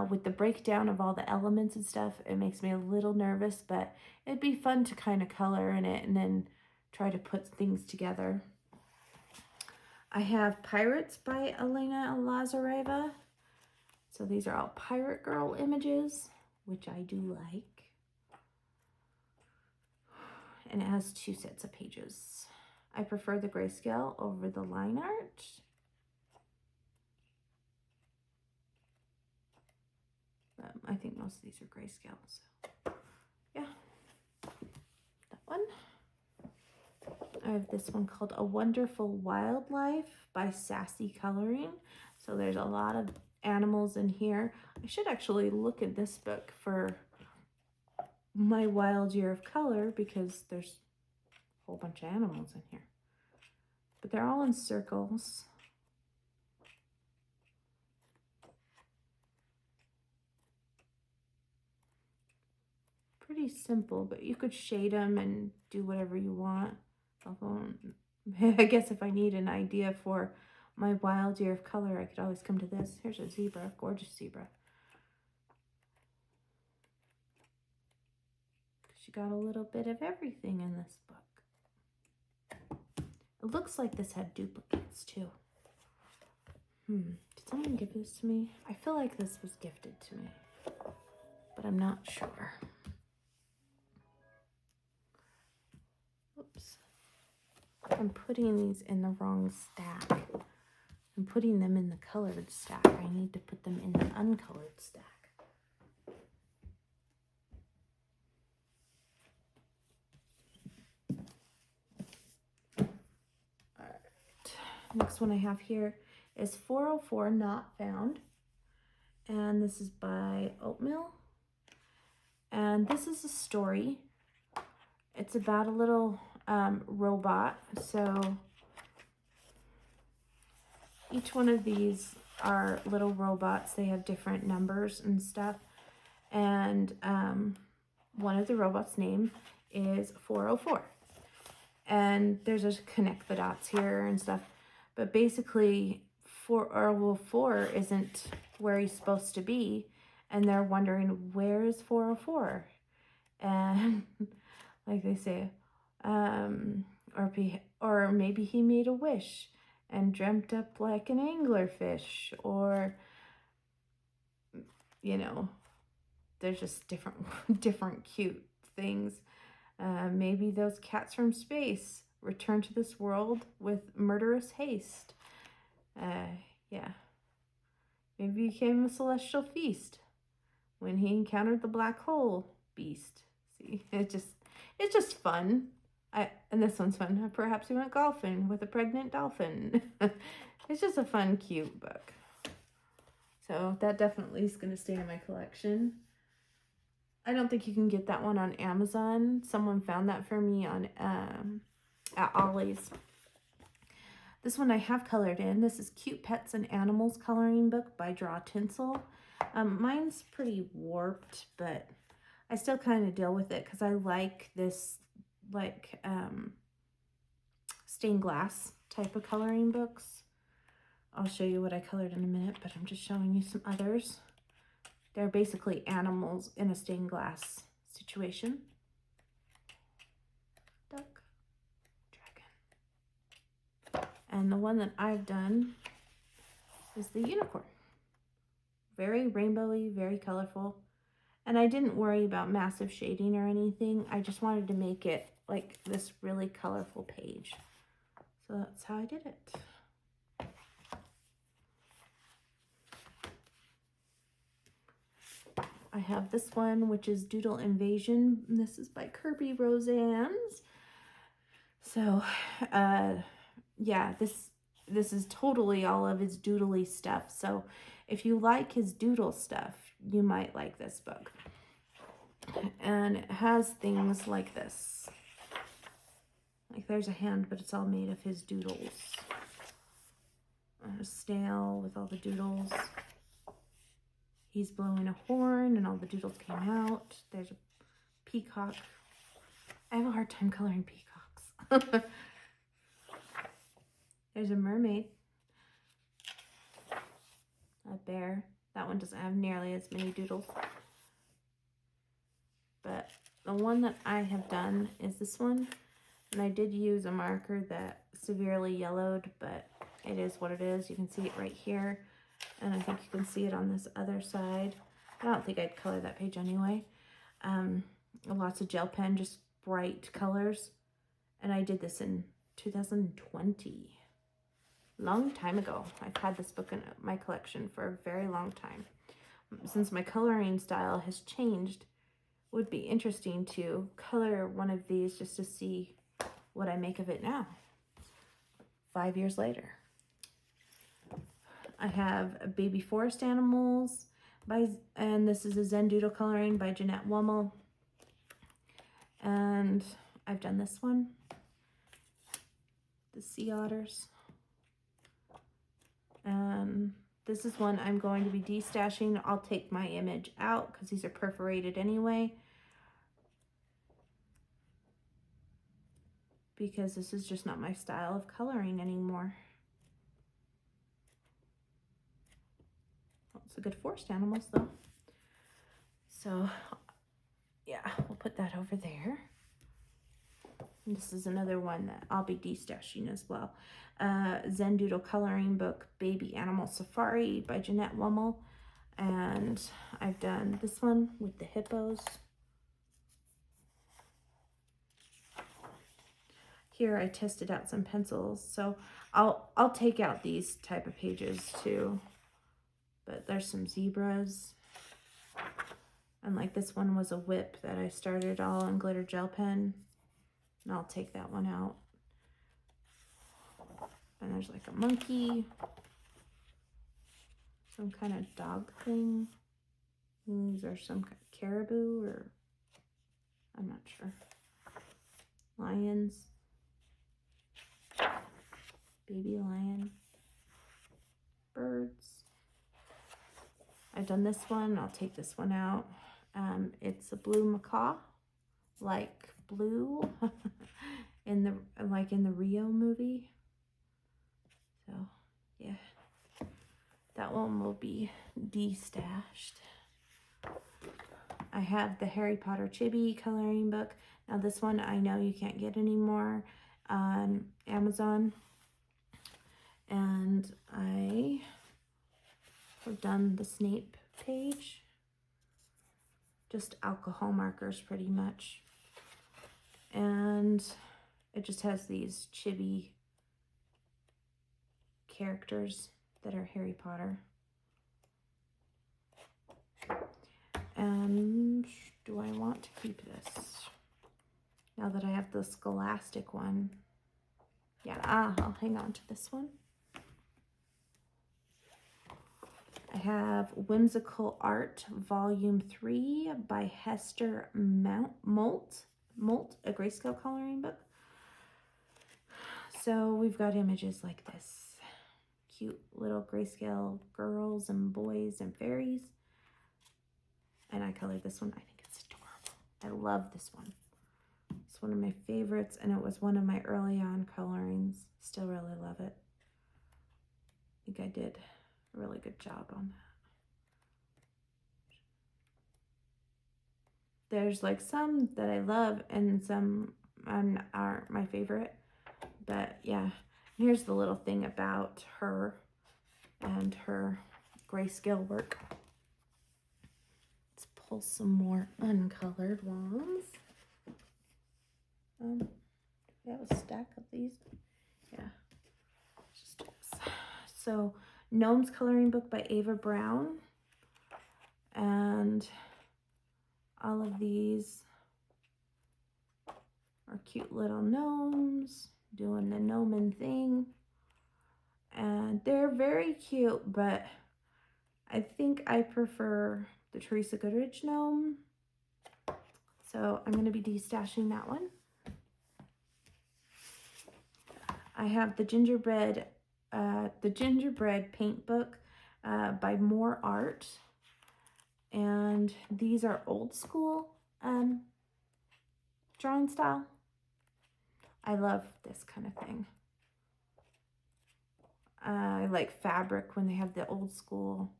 with the breakdown of all the elements and stuff, it makes me a little nervous, but it'd be fun to kind of color in it and then try to put things together. I have Pirates by Elena Lazareva. So these are all Pirate Girl images, which I do like. And it has 2 sets of pages. I prefer the grayscale over the line art. I think most of these are grayscale, so yeah. That one. I have this one called A Wonderful Wildlife by Sassy Coloring. So there's a lot of animals in here. I should actually look at this book for my wild year of color because there's a whole bunch of animals in here. But they're all in circles. Pretty simple, but you could shade them and do whatever you want. I guess if I need an idea for my wild year of color, I could always come to this. Here's a zebra, gorgeous zebra. She got a little bit of everything in this book. It looks like this had duplicates too. Did someone give this to me? I feel like this was gifted to me, but I'm not sure. Oops. I'm putting these in the wrong stack. I'm putting them in the colored stack. I need to put them in the uncolored stack. All right. Next one I have here is 404 Not Found. And this is by Oatmeal. And this is a story. It's about a little robot. So each one of these are little robots. They have different numbers and stuff. And one of the robots' name is 404. And there's a connect the dots here and stuff. But basically, 404 isn't where he's supposed to be. And they're wondering, where is 404? And like they say, or maybe he made a wish and dreamt up like an anglerfish, or, you know, there's just different cute things. Maybe those cats from space return to this world with murderous haste. Yeah. Maybe he became a celestial feast when he encountered the black hole beast. See, it's just fun. And this one's fun. Perhaps he went golfing with a pregnant dolphin. It's just a fun, cute book. So that definitely is going to stay in my collection. I don't think you can get that one on Amazon. Someone found that for me on at Ollie's. This one I have colored in. This is Cute Pets and Animals coloring book by Draw Tinsel. Mine's pretty warped, but I still kind of deal with it because I like this stained glass type of coloring books. I'll show you what I colored in a minute, but I'm just showing you some others. They're basically animals in a stained glass situation. Duck, dragon. And the one that I've done is the unicorn. Very rainbowy, very colorful. And I didn't worry about massive shading or anything. I just wanted to make it like this really colorful page. So that's how I did it. I have this one, which is Doodle Invasion. And this is by Kirby Roseanne's. So, yeah, this is totally all of his doodly stuff. So if you like his doodle stuff, you might like this book. And it has things like this. Like there's a hand, but it's all made of his doodles. A snail with all the doodles. He's blowing a horn and all the doodles came out. There's a peacock. I have a hard time coloring peacocks. There's a mermaid. A bear. That one doesn't have nearly as many doodles. But the one that I have done is this one. And I did use a marker that severely yellowed, but it is what it is. You can see it right here. And I think you can see it on this other side. I don't think I'd color that page anyway. Lots of gel pen, just bright colors. And I did this in 2020. Long time ago. I've had this book in my collection for a very long time. Since my coloring style has changed, it would be interesting to color one of these just to see what I make of it now, 5 years later. I have Baby Forest Animals and this is a Zen Doodle coloring by Jeanette Wummel. And I've done this one, the sea otters. And this is one I'm going to be destashing. I'll take my image out because these are perforated anyway. Because this is just not my style of coloring anymore. Lots of good forest animals though. So yeah, we'll put that over there. And this is another one that I'll be destashing as well. Zen Doodle coloring book, Baby Animal Safari by Jeanette Wummel. And I've done this one with the hippos. Here I tested out some pencils, so I'll take out these type of pages too. But there's some zebras. And like this one was a whip that I started all in glitter gel pen. And I'll take that one out. And there's like a monkey. Some kind of dog thing. These are some kind of caribou or I'm not sure. Lions. Baby lion. Birds. I've done this one. I'll take this one out. It's a blue macaw, like blue in the Rio movie. So yeah, that one will be destashed. I have the Harry Potter Chibi coloring book. Now this one I know you can't get anymore on Amazon. And I have done the Snape page. Just alcohol markers pretty much. And it just has these chibi characters that are Harry Potter. And do I want to keep this? Now that I have the Scholastic one. Yeah, I'll hang on to this one. I have Whimsical Art Volume 3 by Hester Molt, a grayscale coloring book. So we've got images like this. Cute little grayscale girls and boys and fairies. And I colored this one. I think it's adorable. I love this one. It's one of my favorites and it was one of my early on colorings. Still really love it. think I did a really good job on that. There's like some that I love and some aren't my favorite. But yeah, here's the little thing about her and her grayscale work. Let's pull some more uncolored ones. We have a stack of these. Yeah, just do this. So, Gnomes Coloring Book by Ava Brown. And all of these are cute little gnomes doing the gnomon thing. And they're very cute, but I think I prefer the Teresa Goodrich gnome. So I'm going to be destashing that one. I have the gingerbread paint book by More Art. And these are old school drawing style. I love this kind of thing. I like fabric when they have the old school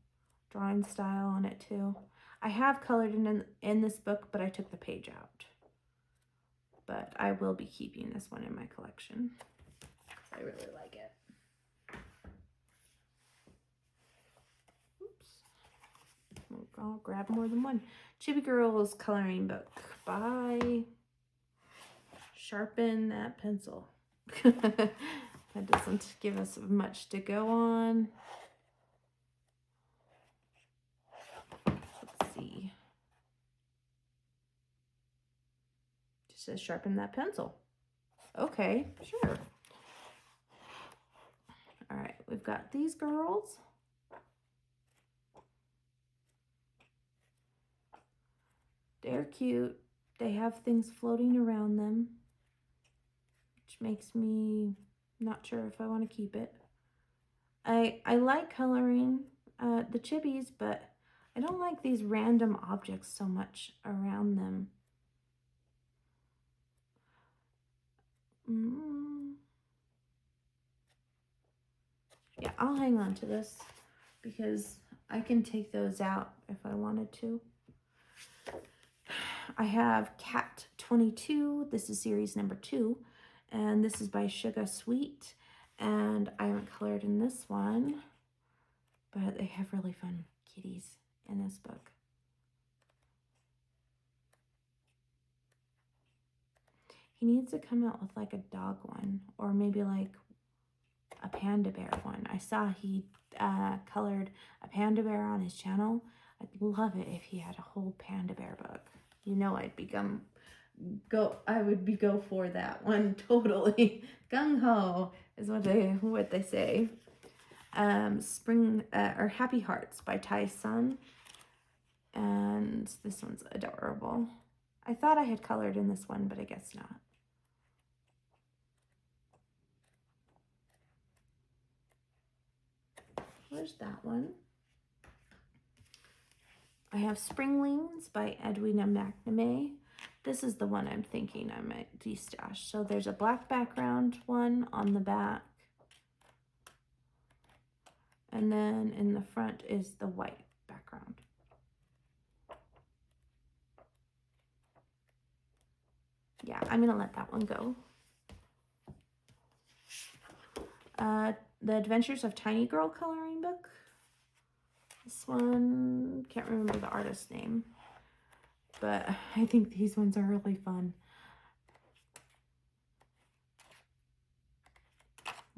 drawing style on it too. I have colored in this book, but I took the page out. But I will be keeping this one in my collection because I really like it. Oops. I'll grab more than one. Chibi Girls Coloring Book by Sharpen That Pencil. That doesn't give us much to go on. Let's see. Just says sharpen that pencil. Okay, sure. All right, we've got these girls. They're cute. They have things floating around them, which makes me not sure if I want to keep it. I like coloring the chibis, but I don't like these random objects so much around them. Yeah, I'll hang on to this because I can take those out if I wanted to. I have Cat 22. This is series number 2. And this is by Sugar Sweet. And I haven't colored in this one. But they have really fun kitties in this book. He needs to come out with like a dog one. Or maybe like a panda bear one. I saw he colored a panda bear on his channel. I'd love it if he had a whole panda bear book. You know, I would go for that one totally. Gung ho is what they say. Spring or Happy Hearts by Tai Sun, and this one's adorable. I thought I had colored in this one, but I guess not. Where's that one? I have Springlings by Edwina McNamee. This is the one I'm thinking I might destash. So there's a black background one on the back. And then in the front is the white background. Yeah, I'm going to let that one go. The Adventures of Tiny Girl Coloring Book. This one, can't remember the artist's name, but I think these ones are really fun.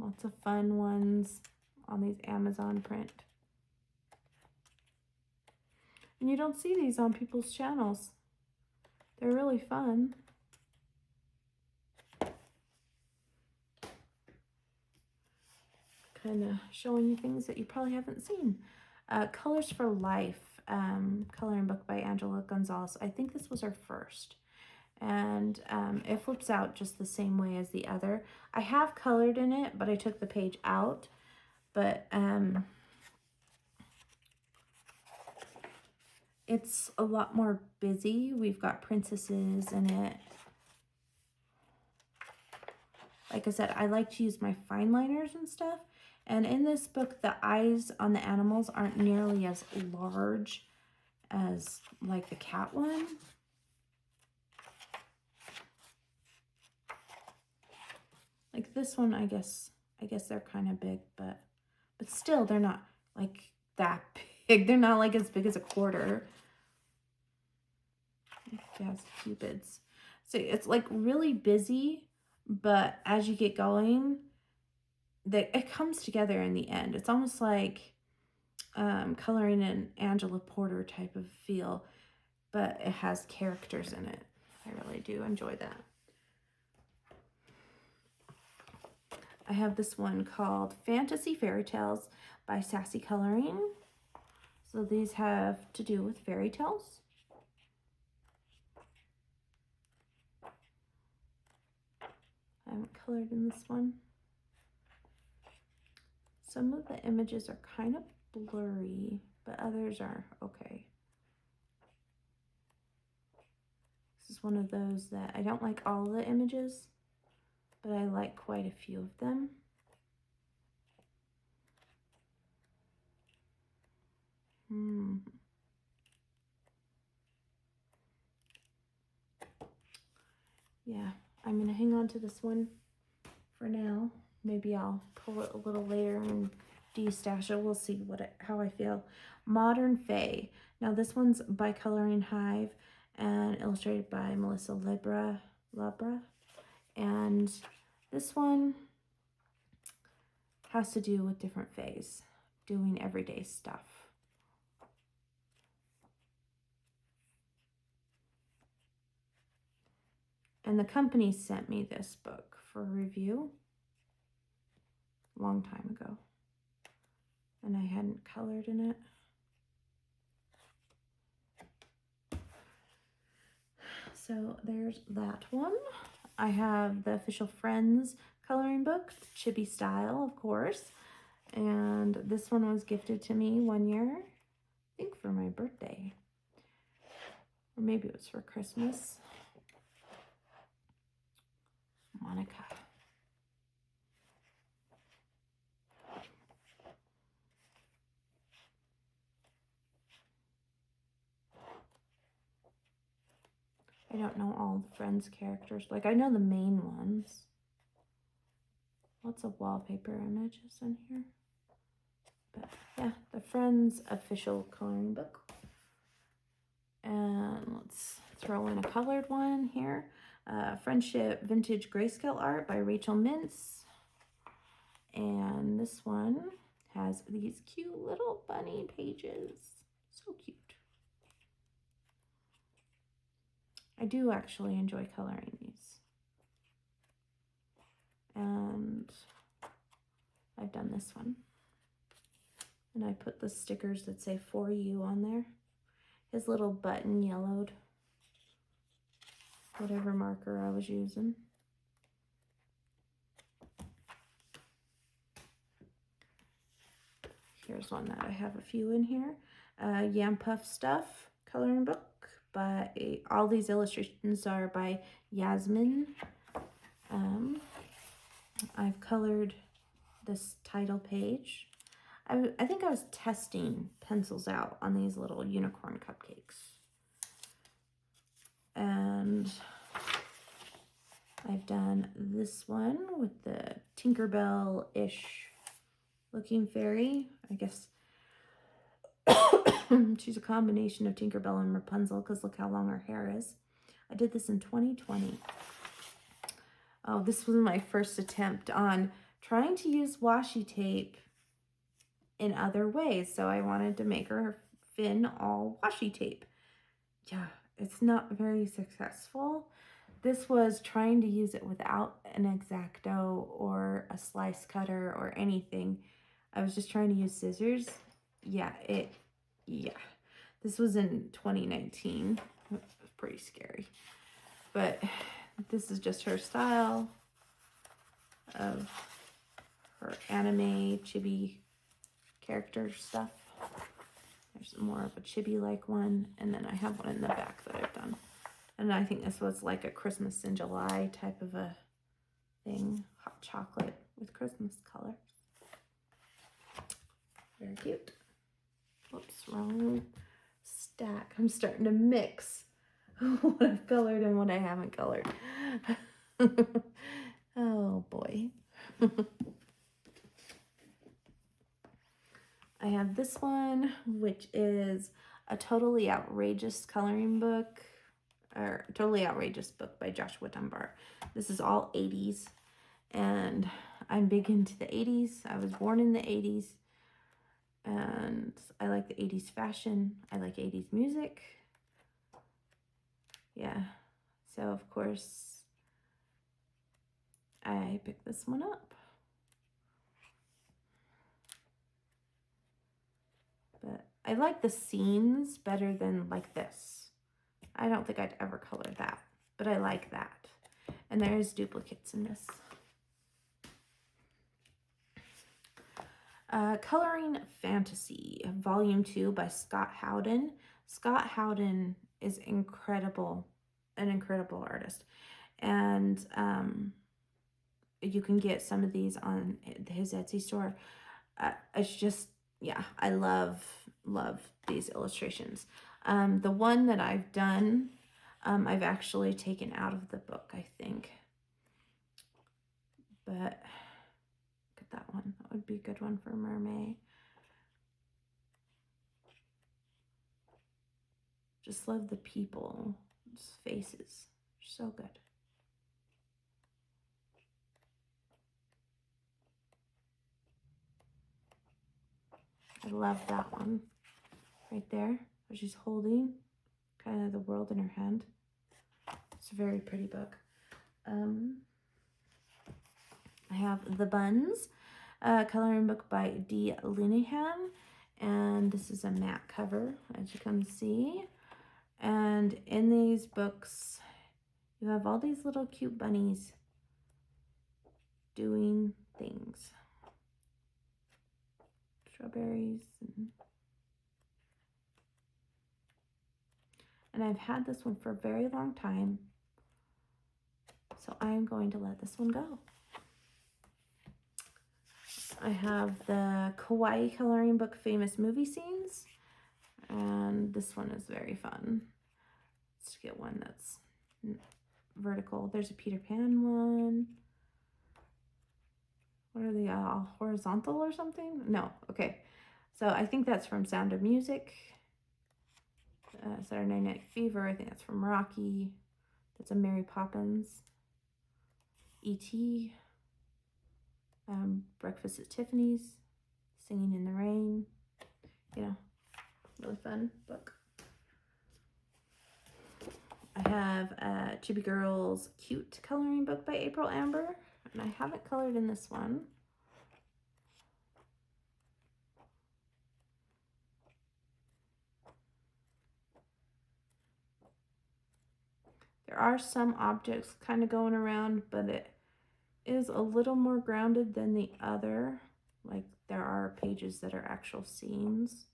Lots of fun ones on these Amazon print. And you don't see these on people's channels. They're really fun. Kind of showing you things that you probably haven't seen. Colors for Life, coloring book by Angela Gonzalez. I think this was her first. And it flips out just the same way as the other. I have colored in it, but I took the page out. But it's a lot more busy. We've got princesses in it. Like I said, I like to use my fine liners and stuff. And in this book, the eyes on the animals aren't nearly as large as like the cat one. Like this one, I guess they're kind of big, but still they're not like that big. They're not like as big as a quarter. Yes, cupids. So it's like really busy, but as you get going, it comes together in the end. It's almost like coloring an Angela Porter type of feel, but it has characters in it. I really do enjoy that. I have this one called Fantasy Fairy Tales by Sassy Coloring. So these have to do with fairy tales. I haven't colored in this one. Some of the images are kind of blurry, but others are okay. This is one of those that I don't like all the images, but I like quite a few of them. Yeah, I'm gonna hang on to this one for now. Maybe I'll pull it a little later and de-stash it. We'll see how I feel. Modern Fae. Now this one's by Coloring Hive and illustrated by Melissa Labra. And this one has to do with different fays doing everyday stuff. And the company sent me this book for review a long time ago, and I hadn't colored in it. So there's that one. I have the Official Friends coloring book, chibi style, of course. And this one was gifted to me one year, I think for my birthday. Or maybe it was for Christmas. Monica. I don't know all the Friends characters. Like, I know the main ones. Lots of wallpaper images in here. But yeah, the Friends official coloring book. And let's throw in a colored one here. Friendship Vintage Grayscale Art by Rachel Mintz. And this one has these cute little bunny pages. So cute. I do actually enjoy coloring these. And I've done this one. And I put the stickers that say "For You" on there. His little button yellowed. Whatever marker I was using. Here's one that I have a few in here. Yam Puff Stuff coloring book by, all these illustrations are by Yasmin. I've colored this title page. I think I was testing pencils out on these little unicorn cupcakes. And I've done this one with the Tinkerbell-ish looking fairy. I guess she's a combination of Tinkerbell and Rapunzel because look how long her hair is. I did this in 2020. Oh, this was my first attempt on trying to use washi tape in other ways. So I wanted to make her fin all washi tape. Yeah, it's not very successful. This was trying to use it without an X-Acto or a slice cutter or anything. I was just trying to use scissors. Yeah. This was in 2019. It was pretty scary. But this is just her style of her anime chibi character stuff. There's more of a chibi-like one. And then I have one in the back that I've done. And I think this was like a Christmas in July type of a thing. Hot chocolate with Christmas colors. Very cute. Whoops, wrong stack. I'm starting to mix what I've colored and what I haven't colored. Oh boy. I have this one, which is a totally outrageous coloring book, or totally outrageous book by Joshua Dunbar. This is all 80s, and I'm big into the 80s. I was born in the 80s, and I like the 80s fashion. I like 80s music. Yeah, so of course I picked this one up. But I like the scenes better than like this. I don't think I'd ever color that, but I like that. And there's duplicates in this. Coloring Fantasy, Volume 2 by Scott Howden. Scott Howden is incredible, an incredible artist. And you can get some of these on his Etsy store. It's just, yeah, I love these illustrations. The one that I've done, I've actually taken out of the book, I think. But look at that one. That would be a good one for Mermaid. Just love the people, just faces. So good. I love that one right there, where she's holding kind of the world in her hand. It's a very pretty book. I have The Buns, coloring book by D. Linehan, and this is a matte cover, as you can see. And in these books, you have all these little cute bunnies doing things. Strawberries. And I've had this one for a very long time, so I'm going to let this one go. I have the Kawaii coloring book, Famous Movie Scenes, and this one is very fun. Let's get one that's vertical. There's a Peter Pan one. What are they, horizontal or something? No, okay. So I think that's from Sound of Music. Saturday Night Fever, I think that's from Rocky. That's a Mary Poppins. E.T. Breakfast at Tiffany's. Singing in the Rain. You know, really fun book. I have Chibi Girls Cute coloring book by April Amber, and I haven't colored in this one. There are some objects kind of going around, but it is a little more grounded than the other. Like there are pages that are actual scenes.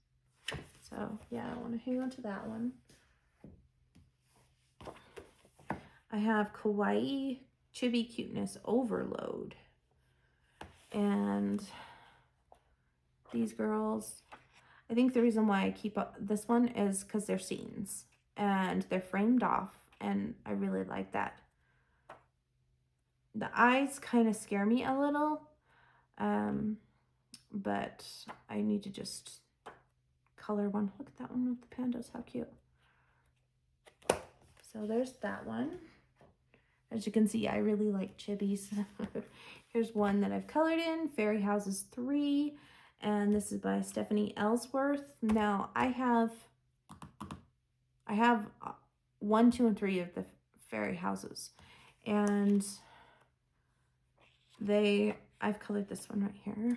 So yeah, I want to hang on to that one. I have Kawaii Chibi Cuteness Overload. And these girls, I think the reason why I keep up this one is because they're scenes and they're framed off, and I really like that. The eyes kind of scare me a little, but I need to just color one. Look at that one with the pandas, how cute. So there's that one. As you can see, I really like chibis. Here's one that I've colored in, Fairy Houses 3, and this is by Stephanie Ellsworth. Now, I have 1, 2, and 3 of the Fairy Houses, and I've colored this one right here.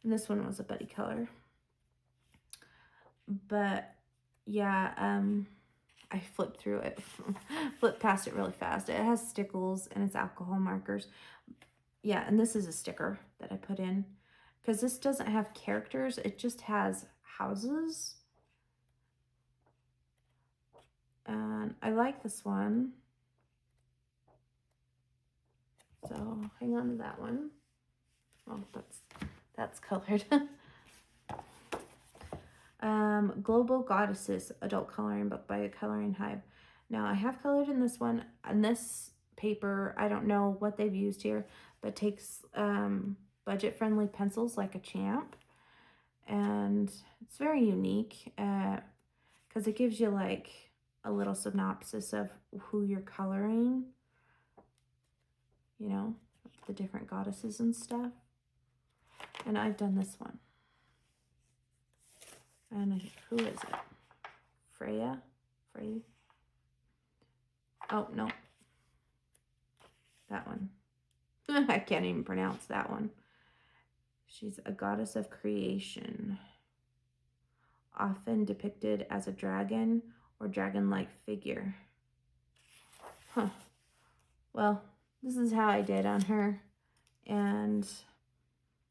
And this one was a buddy color. But yeah, I flipped through it, flipped past it really fast. It has stickles and it's alcohol markers. Yeah, and this is a sticker that I put in because this doesn't have characters. It just has houses. And I like this one. So hang on to that one. Well, That's colored. Global Goddesses, adult coloring book by Coloring Hive. Now I have colored in this one. On this paper, I don't know what they've used here, but takes budget-friendly pencils like a champ. And it's very unique because it gives you like a little synopsis of who you're coloring, you know, the different goddesses and stuff. And I've done this one. And who is it? Freya? Frey? Oh, no. That one. I can't even pronounce that one. She's a goddess of creation, often depicted as a dragon or dragon-like figure. Huh. Well, this is how I did on her. And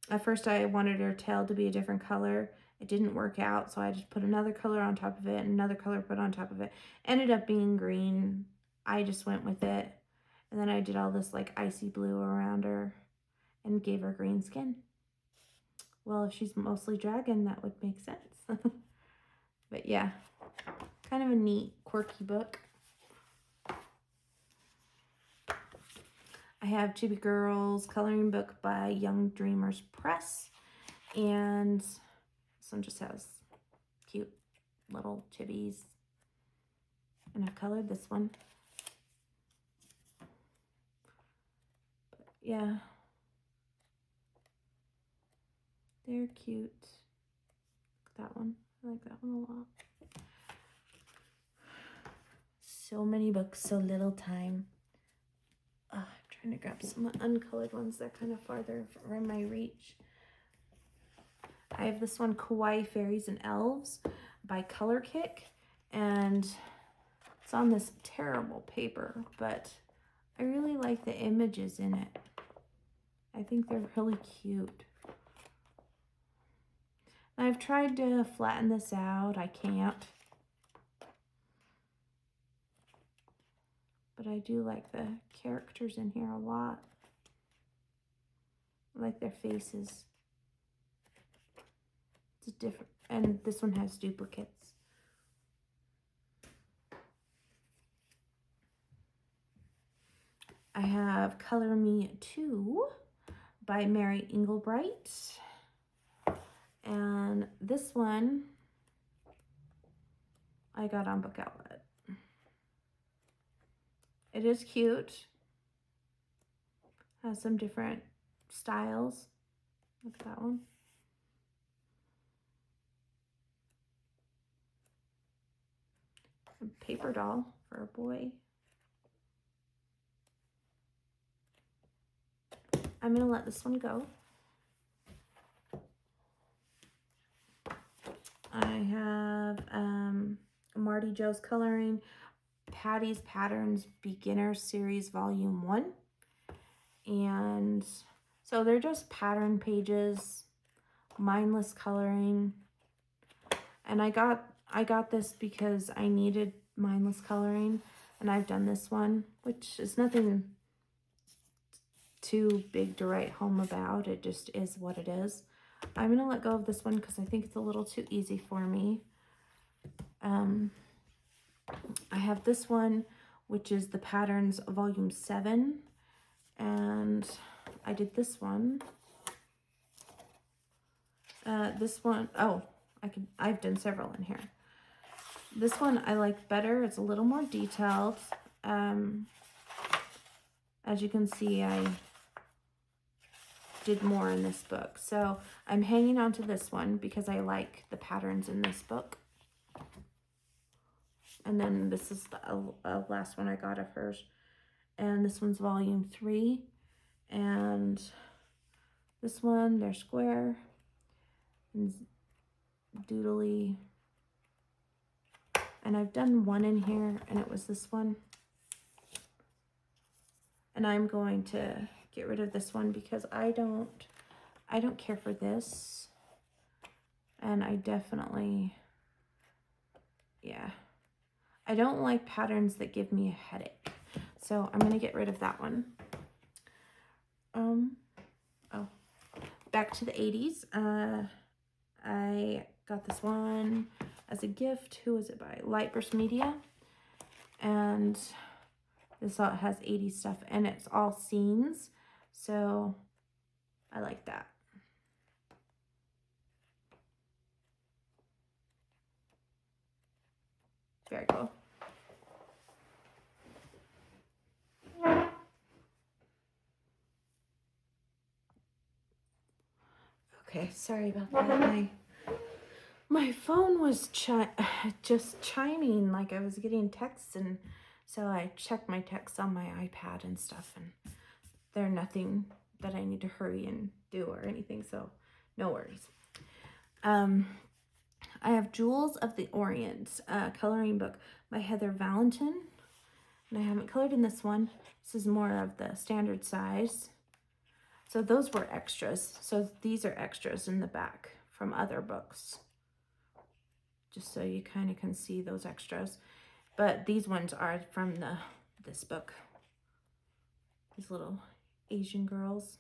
at first I wanted her tail to be a different color. It didn't work out, so I just put another color on top of it and another color put on top of it. Ended up being green. I just went with it. And then I did all this like icy blue around her and gave her green skin. Well, if she's mostly dragon, that would make sense. But yeah, kind of a neat, quirky book. I have Chibi Girls coloring book by Young Dreamers Press. And this one just has cute little chibis. And I've colored this one. But yeah. They're cute. Look at that one. I like that one a lot. So many books, so little time. I'm trying to grab some uncolored ones. They're kind of farther from my reach. I have this one, Kawaii Fairies and Elves by Color Kick. And it's on this terrible paper, but I really like the images in it. I think they're really cute. I've tried to flatten this out. I can't. But I do like the characters in here a lot. I like their faces. It's different, and this one has duplicates. I have Color Me 2 by Mary Engelbright. And this one I got on Book Outlet. It is cute. Has some different styles. Look at that one. A paper doll for a boy. I'm going to let this one go. I have Marty Joe's Coloring, Patty's Patterns Beginner Series Volume 1. And so they're just pattern pages, mindless coloring. And I got this because I needed mindless coloring, and I've done this one, which is nothing too big to write home about. It just is what it is. I'm going to let go of this one because I think it's a little too easy for me. I have this one, which is the Patterns Volume 7. And I did this one. This one, I've done several in here. This one I like better. It's a little more detailed. As you can see, I did more in this book. So I'm hanging on to this one because I like the patterns in this book. And then this is the last one I got of hers. And this one's Volume 3. And this one, they're square and doodly. And I've done one in here, and it was this one. And I'm going to get rid of this one because I don't care for this. And I definitely, yeah. I don't like patterns that give me a headache. So I'm going to get rid of that one. back to the 80s. I got this one as a gift. Who was it by? Lightburst Media. And this all has 80s stuff, and it's all scenes. So I like that. Very cool. Okay, sorry about that. My phone was just chiming, like I was getting texts, and so I checked my texts on my iPad and stuff, and they're nothing that I need to hurry and do or anything, so no worries. I have Jewels of the Orient, coloring book by Heather Valentin, and I haven't colored in this one. This is more of the standard size. So those were extras. So these are extras in the back from other books, just so you kind of can see those extras. But these ones are from this book. These little Asian girls.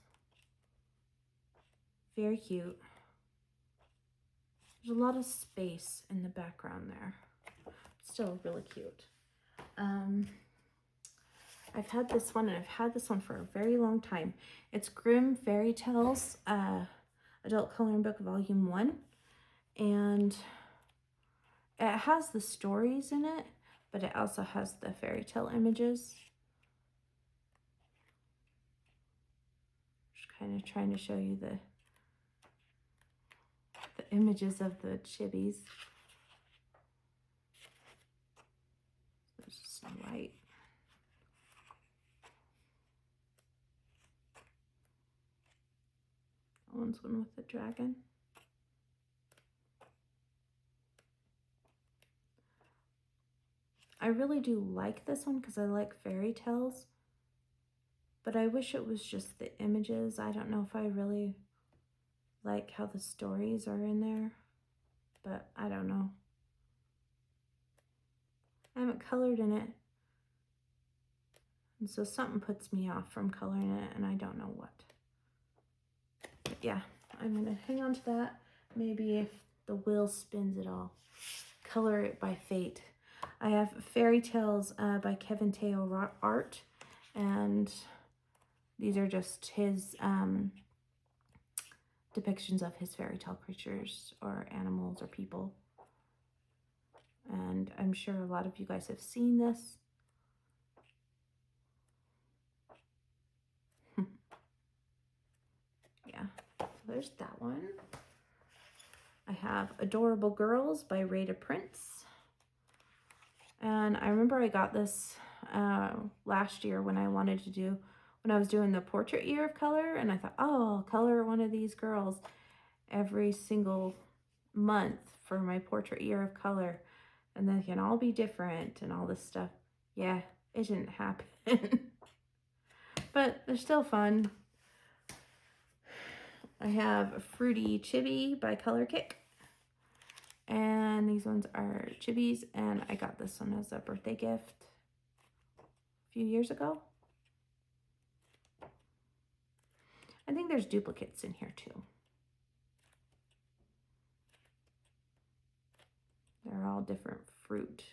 Very cute. There's a lot of space in the background there. Still really cute. I've had this one, and I've had this one for a very long time. It's Grimm Fairy Tales, Adult Coloring Book Volume 1. And it has the stories in it, but it also has the fairy tale images. Just kind of trying to show you the images of the chibis. There's Snow White. That one's one with the dragon. I really do like this one because I like fairy tales, but I wish it was just the images. I don't know if I really like how the stories are in there, but I don't know. I haven't colored in it, and so something puts me off from coloring it, and I don't know what. But yeah, I'm gonna hang on to that. Maybe if the wheel spins it all, color it by fate. I have Fairy Tales by Kevin Teo Art, and these are just his depictions of his fairy tale creatures or animals or people. And I'm sure a lot of you guys have seen this. Yeah, so there's that one. I have Adorable Girls by Rada Prince. And I remember I got this last year when I was doing the portrait year of color, and I thought, oh, I'll color one of these girls every single month for my portrait year of color, and they can all be different and all this stuff. Yeah, it didn't happen. But they're still fun. I have Fruity Chibi by Color Kick. And these ones are chibis, and I got this one as a birthday gift a few years ago. I think there's duplicates in here too. They're all different fruits.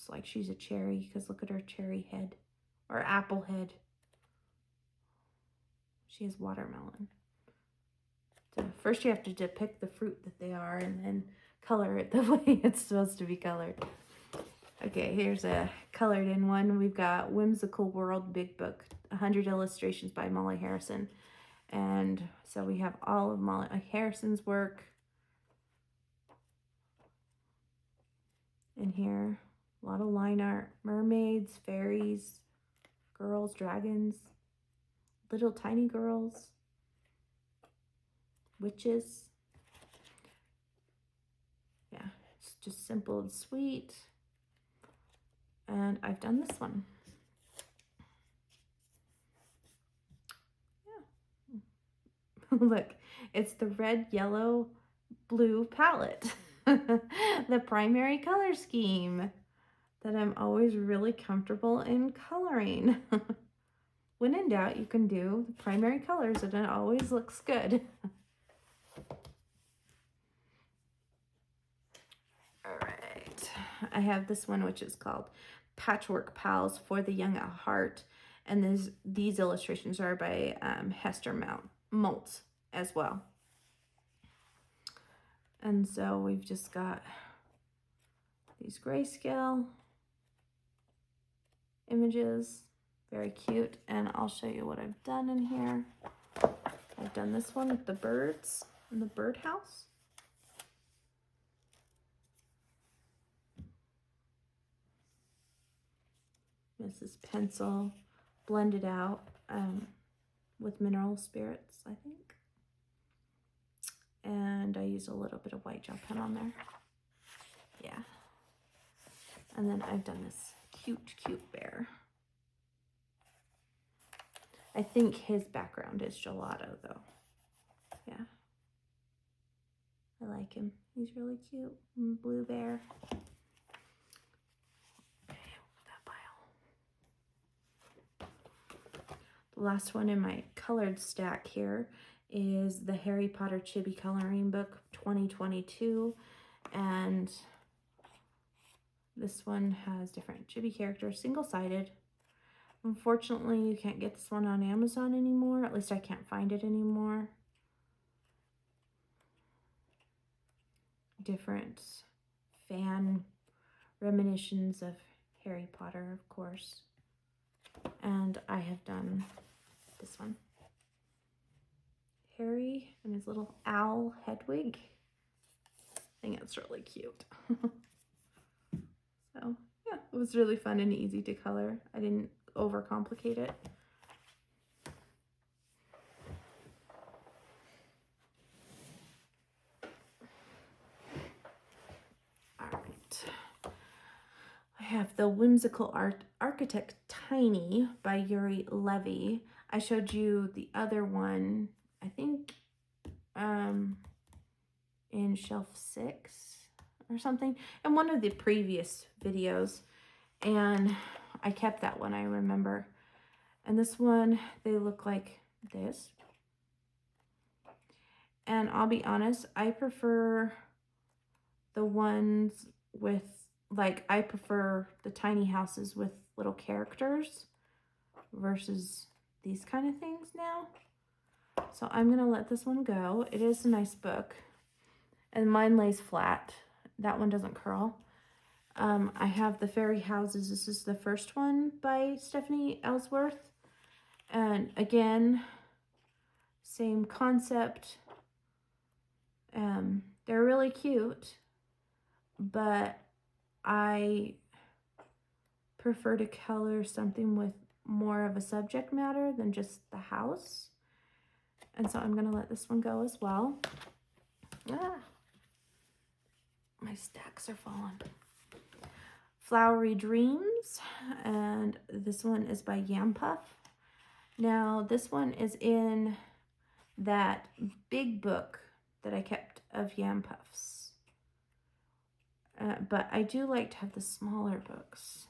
Like she's a cherry, because look at her cherry head, or apple head. She has watermelon. So first you have to depict the fruit that they are, and then color it the way it's supposed to be colored. Okay, here's a colored in one. We've got Whimsical World Big Book, 100 illustrations by Molly Harrison. And so we have all of Molly Harrison's work in here. A lot of line art, mermaids, fairies, girls, dragons, little tiny girls, witches. Yeah, it's just simple and sweet. And I've done this one. Yeah. Look, it's the red, yellow, blue palette. The primary color scheme that I'm always really comfortable in coloring. when in doubt, you can do the primary colors and it always looks good. All right, I have this one which is called Patchwork Pals for the Young at Heart, and these illustrations are by Hester Maltz as well. And so we've just got these grayscale images, very cute, and I'll show you what I've done in here. I've done this one with the birds in the birdhouse. This is pencil blended out with mineral spirits, I think. And I use a little bit of white gel pen on there. Yeah. And then I've done this cute bear. I think his background is gelato though. Yeah. I like him. He's really cute. Blue bear. The last one in my colored stack here is the Harry Potter Chibi Coloring Book 2022, and this one has different chibi characters, single-sided. Unfortunately, you can't get this one on Amazon anymore. At least I can't find it anymore. Different fan reminiscence of Harry Potter, of course. And I have done this one. Harry and his little owl Hedwig. I think it's really cute. So yeah, it was really fun and easy to color. I didn't overcomplicate it. All right. I have the Whimsical Architect Tiny by Yuri Levy. I showed you the other one, I think, in shelf 6 or something, in one of the previous videos, and I kept that one, I remember. And this one, they look like this. And I'll be honest, I prefer the ones with, like, I prefer the tiny houses with little characters versus these kind of things now. So I'm going to let this one go. It is a nice book. And mine lays flat. That one doesn't curl. I have the Fairy Houses. This is the first one by Stephanie Ellsworth. And again, same concept. They're really cute, but I prefer to color something with more of a subject matter than just the house. And so I'm going to let this one go as well. Ah, my stacks are falling. Flowery Dreams, and this one is by Yam Puff. Now this one is in that big book that I kept of Yam Puffs. But I do like to have the smaller books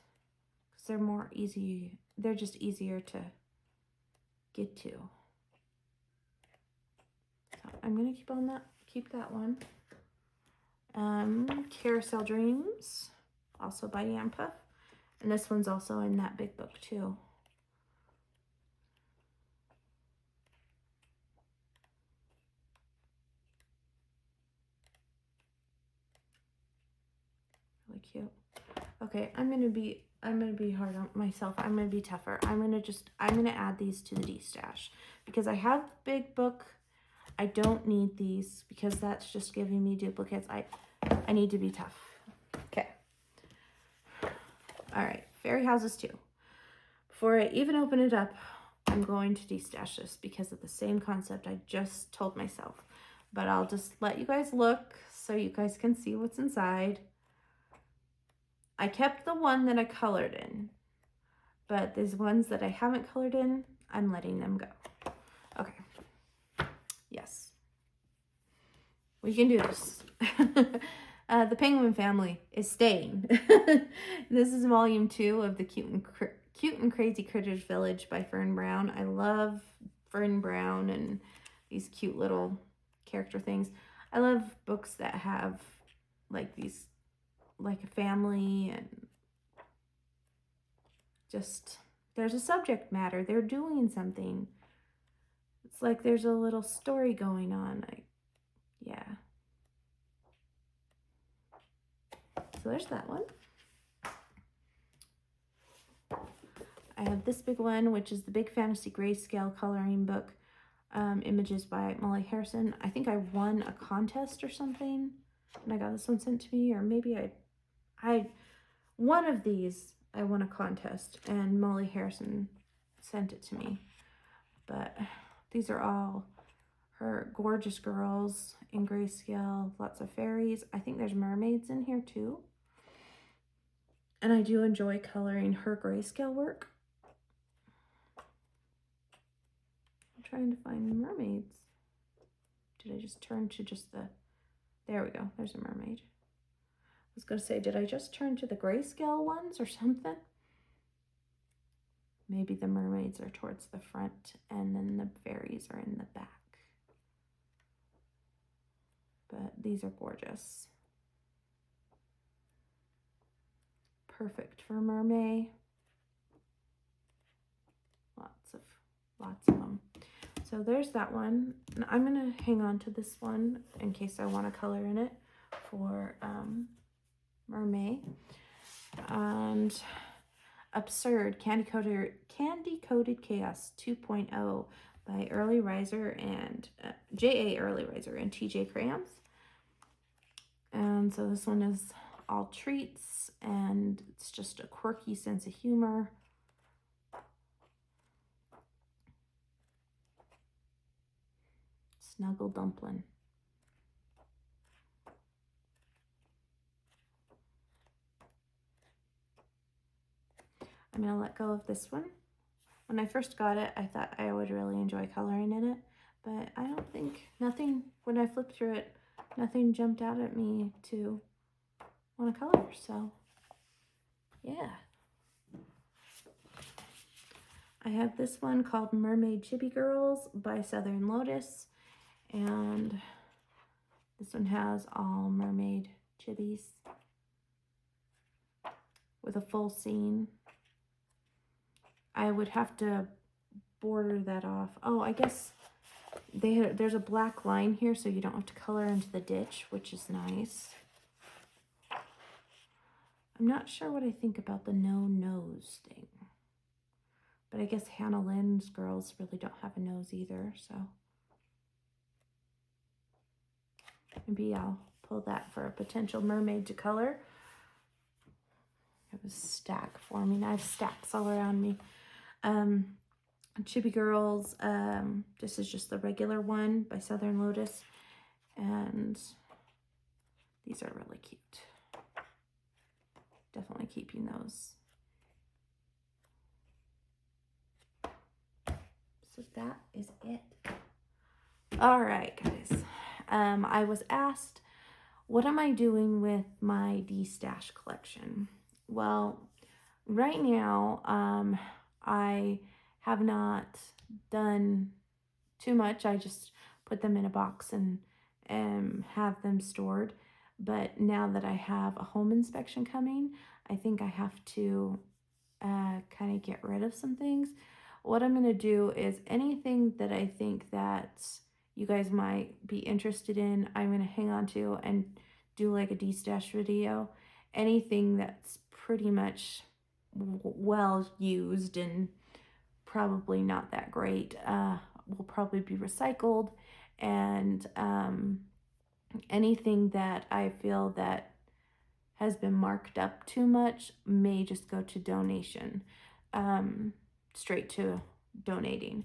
because they're more easy. They're just easier to get to. So I'm gonna keep that one. Carousel Dreams, also by Yam Puff, and this one's also in that big book too. Really cute. Okay, I'm gonna be hard on myself. I'm gonna be tougher. I'm gonna add these to the D-stash because I have the big book. I don't need these because that's just giving me duplicates. I need to be tough. Okay. All right, Fairy Houses 2. Before I even open it up, I'm going to de-stash this because of the same concept I just told myself. But I'll just let you guys look so you guys can see what's inside. I kept the one that I colored in, but these ones that I haven't colored in, I'm letting them go. Okay. Yes. We can do this. The Penguin Family is staying. This is volume 2 of the Cute and Cute and Crazy Critters Village by Fern Brown. I love Fern Brown and these cute little character things. I love books that have like these, like a family, and just there's a subject matter. They're doing something. It's like there's a little story going on. Yeah. So there's that one. I have this big one, which is the Big Fantasy Grayscale coloring book. Images by Molly Harrison. I think I won a contest or something, and I got this one sent to me, or maybe I one of these I won a contest, and Molly Harrison sent it to me. But these are all her gorgeous girls in grayscale, lots of fairies. I think there's mermaids in here too. And I do enjoy coloring her grayscale work. I'm trying to find mermaids. Did I just turn to just the... There we go. There's a mermaid. I was going to say, did I just turn to the grayscale ones or something? Maybe the mermaids are towards the front and then the fairies are in the back. But these are gorgeous. Perfect for mermaid. Lots of them. So there's that one. And I'm going to hang on to this one in case I want to color in it for mermaid. And Absurd Candy Coated Chaos 2.0 by Early Riser and J.A. Early Riser and T.J. Crayons. And so this one is all treats, and it's just a quirky sense of humor. Snuggle Dumpling. I'm going to let go of this one. When I first got it, I thought I would really enjoy coloring in it, but I don't think, when I flipped through it, nothing jumped out at me to want to color, so yeah. I have this one called Mermaid Chibi Girls by Southern Lotus, and this one has all mermaid chibis with a full scene. I would have to border that off. Oh, I guess there's a black line here, so you don't have to color into the ditch, which is nice. I'm not sure what I think about the no nose thing, but I guess Hannah Lynn's girls really don't have a nose either, so maybe I'll pull that for a potential mermaid to color. I have a stack forming. I have stacks all around me. Chibi Girls, this is just the regular one by Southern Lotus, and these are really cute. Definitely keeping those. So that is it. All right, guys. I was asked, what am I doing with my D-Stash collection? Well, right now, I have not done too much. I just put them in a box and have them stored. But now that I have a home inspection coming, I think I have to kind of get rid of some things. What I'm going to do is anything that I think that you guys might be interested in, I'm going to hang on to and do like a D-Stash video. Anything that's pretty much well used and probably not that great will probably be recycled, and anything that I feel that has been marked up too much may just go to donation, straight to donating.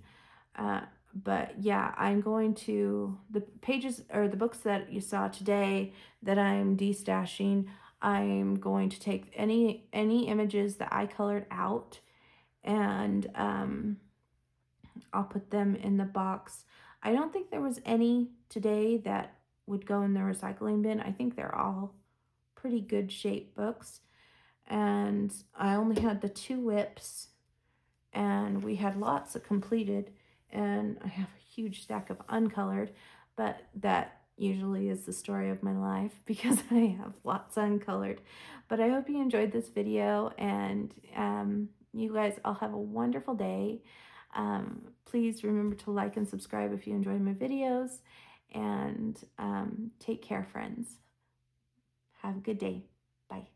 But yeah, I'm going to, the pages or the books that you saw today that I'm de-stashing, I'm going to take any images that I colored out, and I'll put them in the box. I don't think there was any today that would go in the recycling bin. I think they're all pretty good shape books. And I only had the 2 whips and we had lots of completed, and I have a huge stack of uncolored, but that usually is the story of my life because I have lots uncolored. But I hope you enjoyed this video, and you guys all have a wonderful day. Please remember to like and subscribe if you enjoy my videos, and take care, friends. Have a good day. Bye.